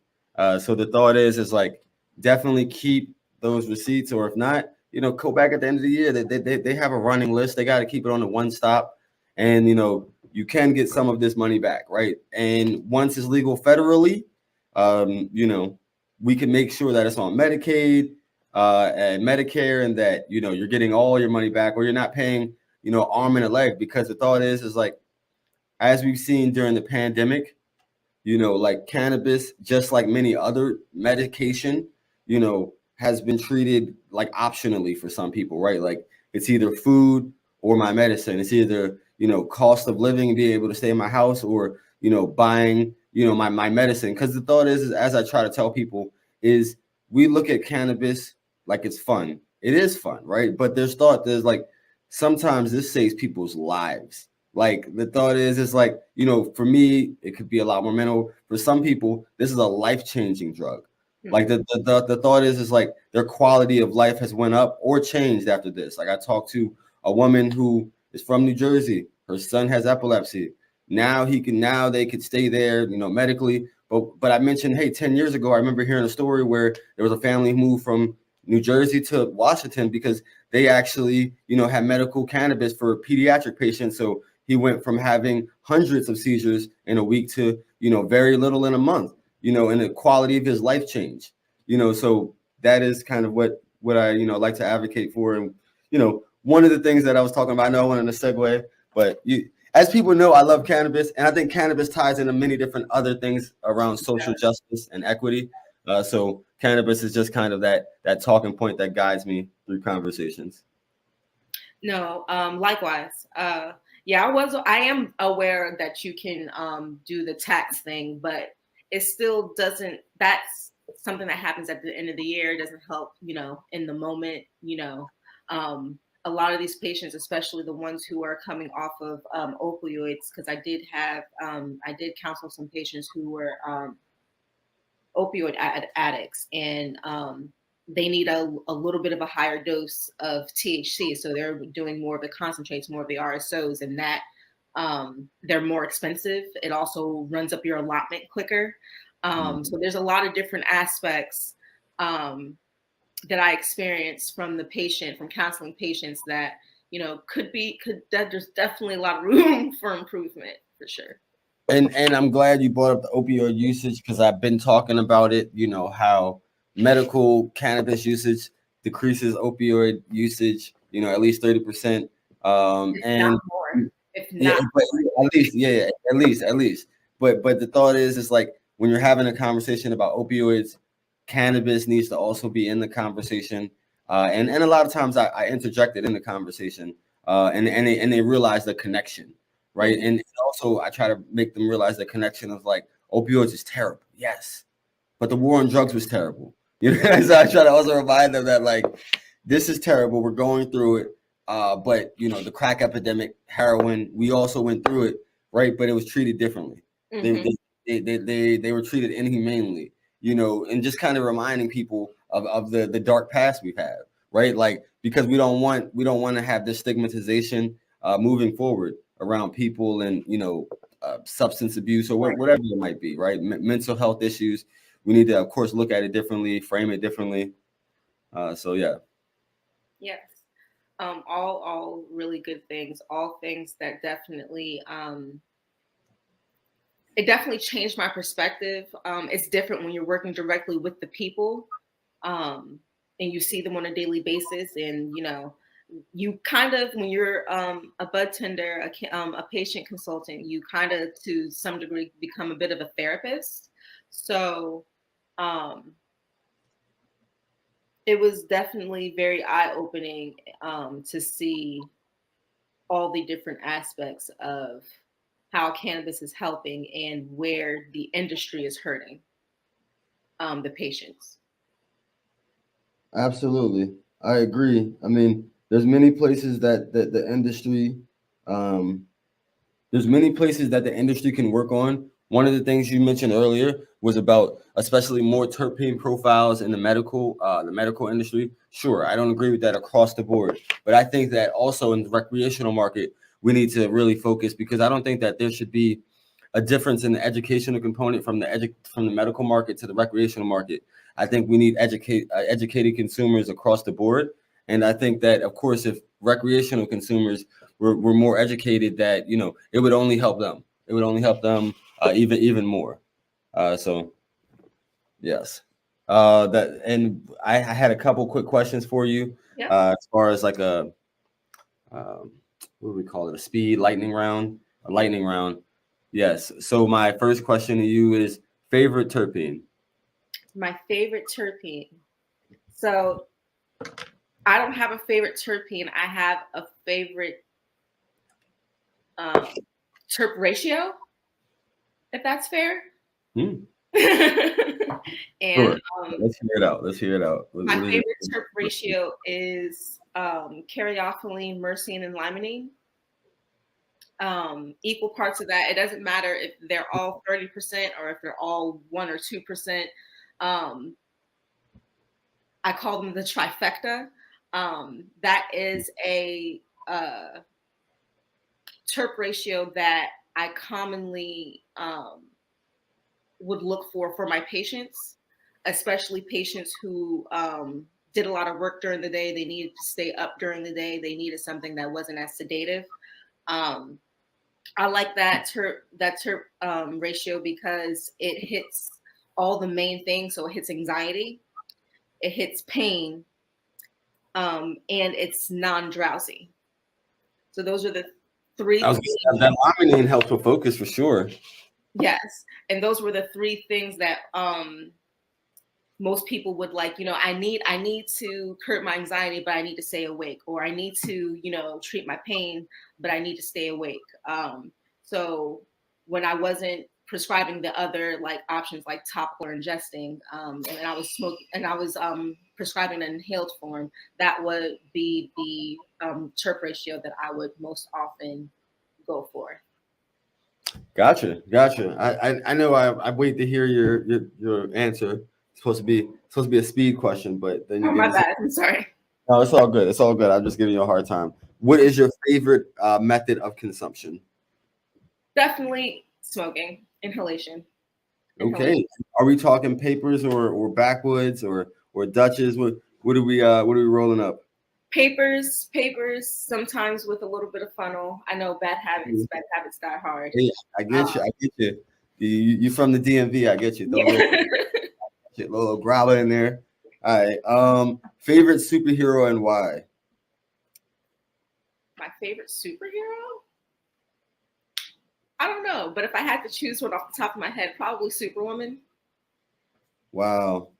So the thought is like, definitely keep those receipts, or if not, go back at the end of the year. They have a running list. They got to keep it on the one stop, and you can get some of this money back, right? And once it's legal federally, we can make sure that it's on Medicaid and Medicare, and that you're getting all your money back, or you're not paying arm and a leg. Because the thought is like, as we've seen during the pandemic, like cannabis, just like many other medication, has been treated like optionally for some people, right? Like it's either food or my medicine. It's either cost of living, being able to stay in my house, or buying my medicine. Because the thought is, as I try to tell people, is we look at cannabis like it's fun. It is fun, right? But there's like sometimes this saves people's lives. Like the thought is, it's like, for me, it could be a lot more mental. For some people, this is a life-changing drug. Like the thought is like their quality of life has went up or changed after this. Like I talked to a woman who is from New Jersey. Her son has epilepsy. Now they could stay there, medically. But I mentioned, hey, 10 years ago, I remember hearing a story where there was a family who moved from New Jersey to Washington because they actually, had medical cannabis for pediatric patients. So he went from having hundreds of seizures in a week to, very little in a month, and the quality of his life changed, so that is kind of what I, like to advocate for. And, one of the things that I was talking about, I know I went in a segue, but as people know, I love cannabis, and I think cannabis ties into many different other things around social justice and equity. So cannabis is just kind of that talking point that guides me through conversations. No, likewise. Yeah, I am aware that you can do the tax thing, but it still doesn't, that's something that happens at the end of the year. It doesn't help, in the moment, a lot of these patients, especially the ones who are coming off of opioids, because I did counsel some patients who were opioid addicts, and they need a little bit of a higher dose of THC. So they're doing more of the concentrates, more of the RSOs, and that they're more expensive. It also runs up your allotment quicker. So there's a lot of different aspects that I experienced from counseling patients that, there's definitely a lot of room for improvement for sure. And I'm glad you brought up the opioid usage, because I've been talking about it, how medical cannabis usage decreases opioid usage, at least 30%. And not more, if yeah, not but at least. But the thought is, it's like when you're having a conversation about opioids, cannabis needs to also be in the conversation. And a lot of times I interject it in the conversation, and they realize the connection. Right. And also I try to make them realize the connection of like opioids is terrible. Yes. But the war on drugs was terrible. So I try to also remind them that like, this is terrible. We're going through it. But the crack epidemic, heroin, we also went through it. Right. But it was treated differently. They were treated inhumanely, and just kind of reminding people of the dark past we've had. Right. Like, because we don't want to have this stigmatization moving forward around people and substance abuse or whatever it might be, right? Mental health issues. We need to, of course, look at it differently, frame it differently. So yeah. Yes. All really good things. All things that definitely it definitely changed my perspective. It's different when you're working directly with the people, and you see them on a daily basis, and you kind of, when you're a bud tender, a patient consultant, you kind of, to some degree, become a bit of a therapist. So it was definitely very eye-opening to see all the different aspects of how cannabis is helping and where the industry is hurting the patients. Absolutely. I agree. I mean, there's many places that the industry, can work on. One of the things you mentioned earlier was about especially more terpene profiles in the medical industry. Sure, I don't agree with that across the board, but I think that also in the recreational market, we need to really focus, because I don't think that there should be a difference in the educational component from the medical market to the recreational market. I think we need educated consumers across the board. And I think that, of course, if recreational consumers were more educated, that, it would only help them. It would only help them even more. So, yes. And I had a couple quick questions for you. Yeah. As far as like what do we call it? A lightning round. Yes. So my first question to you is favorite terpene. My favorite terpene. So I don't have a favorite terpene. I have a favorite terp ratio, if that's fair. Hmm. And Sure. Let's hear it out. Let's hear it out. my favorite terp ratio is caryophyllene, myrcene, and limonene. Equal parts of that. It doesn't matter if they're all 30% or if they're all 1 or 2%. I call them the trifecta. That is a terp ratio that I commonly would look for my patients, especially patients who did a lot of work during the day. They needed to stay up during the day. They needed something that wasn't as sedative. I like that terp ratio because it hits all the main things. So it hits anxiety, it hits pain, and it's non-drowsy. So those are the three. That limonene helps with focus for sure. Yes, and those were the three things that most people would like. I need to curb my anxiety, but I need to stay awake, or I need to treat my pain, but I need to stay awake. So when I wasn't prescribing the other options like topical or ingesting, and I was smoking, and I was prescribing an inhaled form, that would be the terp ratio that I would most often go for. Gotcha. I know. I wait to hear your answer. It's supposed to be a speed question, but then you my bad. I'm sorry. No, it's all good. It's all good. I'm just giving you a hard time. What is your favorite method of consumption? Definitely smoking, inhalation. Okay. Are we talking papers or backwoods or Dutches? What are we rolling up? Papers, sometimes with a little bit of funnel. I know bad habits die hard. Yeah, I get you. You from the DMV, I get you. Throw a little growler in there. All right. Favorite superhero and why? My favorite superhero? I don't know, but if I had to choose one off the top of my head, probably Superwoman. Wow.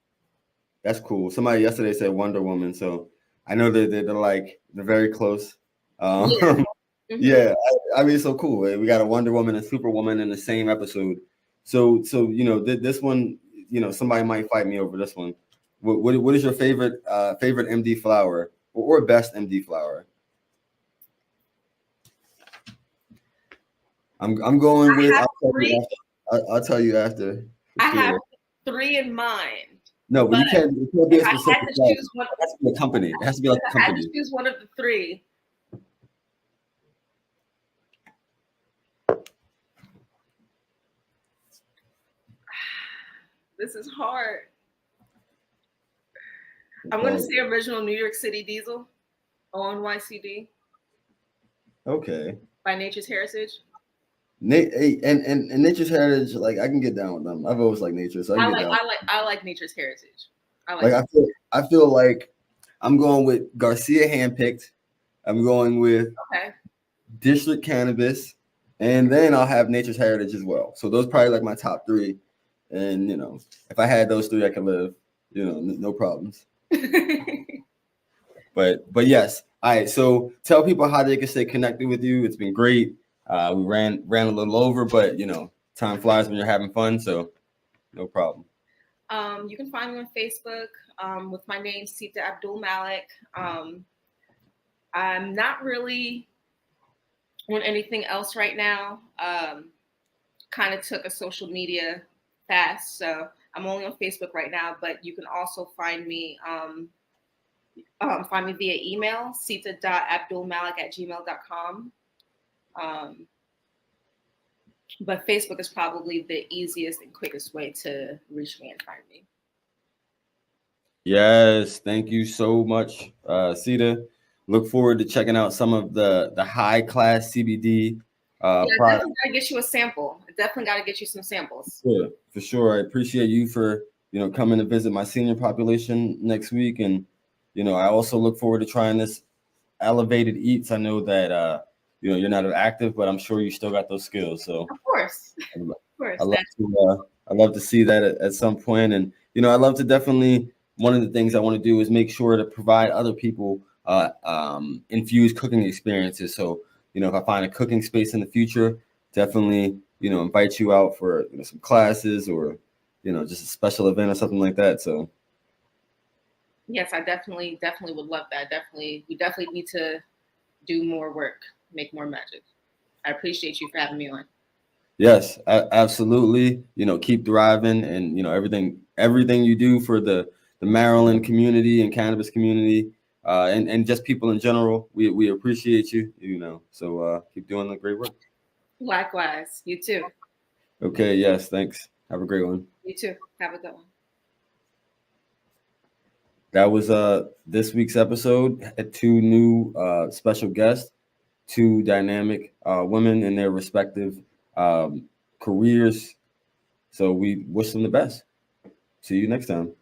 That's cool. Somebody yesterday said Wonder Woman, so I know they're very close. Yeah, I mean, so cool. We got a Wonder Woman and Superwoman in the same episode. So this one, somebody might fight me over this one. What is your favorite MD flower or best MD flower? I'm going with. I'll tell you after. I have 3 in mind. No, but you can't be a specific. I had to choose one. It has to be a company. It has to be like a company. I had to choose one of the 3. This is hard. I'm going to say original New York City Diesel, ONYCD. Okay. By Nature's Heritage. And Nature's Heritage, I can get down with them. I've always liked nature, so I like Nature's Heritage. I feel like I'm going with Garcia Handpicked. I'm going with District Cannabis, and then I'll have Nature's Heritage as well. So those probably my top 3. And if I had those 3, I could live. No problems. But yes. All right. So tell people how they can stay connected with you. It's been great. We ran a little over, but time flies when you're having fun, so no problem. You can find me on Facebook with my name, Sita Abdul Malik. I'm not really on anything else right now. Kind of took a social media fast, so I'm only on Facebook right now. But you can also find me via email, sita.abdulmalik@gmail.com. But Facebook is probably the easiest and quickest way to reach me and find me. Yes, thank you so much, Sita. Look forward to checking out some of the high class CBD products. Definitely gotta get you a sample. Definitely gotta get you some samples. For sure. I appreciate you for coming to visit my senior population next week, and I also look forward to trying this Elevated Eats. I know that you're not active, but I'm sure you still got those skills. So of course. I love to see that at some point, and I love to definitely. One of the things I want to do is make sure to provide other people infused cooking experiences. So if I find a cooking space in the future, definitely invite you out for some classes or just a special event or something like that. So yes, I definitely would love that. We definitely need to do more work, make more magic. I appreciate you for having me on. yes, absolutely. Keep thriving, and everything you do for the Maryland community and cannabis community, and just people in general. We appreciate you. So keep doing the great work. Likewise, you too. Okay. Yes. Thanks. Have a great one. You too. Have a good one. That was this week's episode. Had two new special guests, two dynamic women in their respective careers. So we wish them the best. See you next time.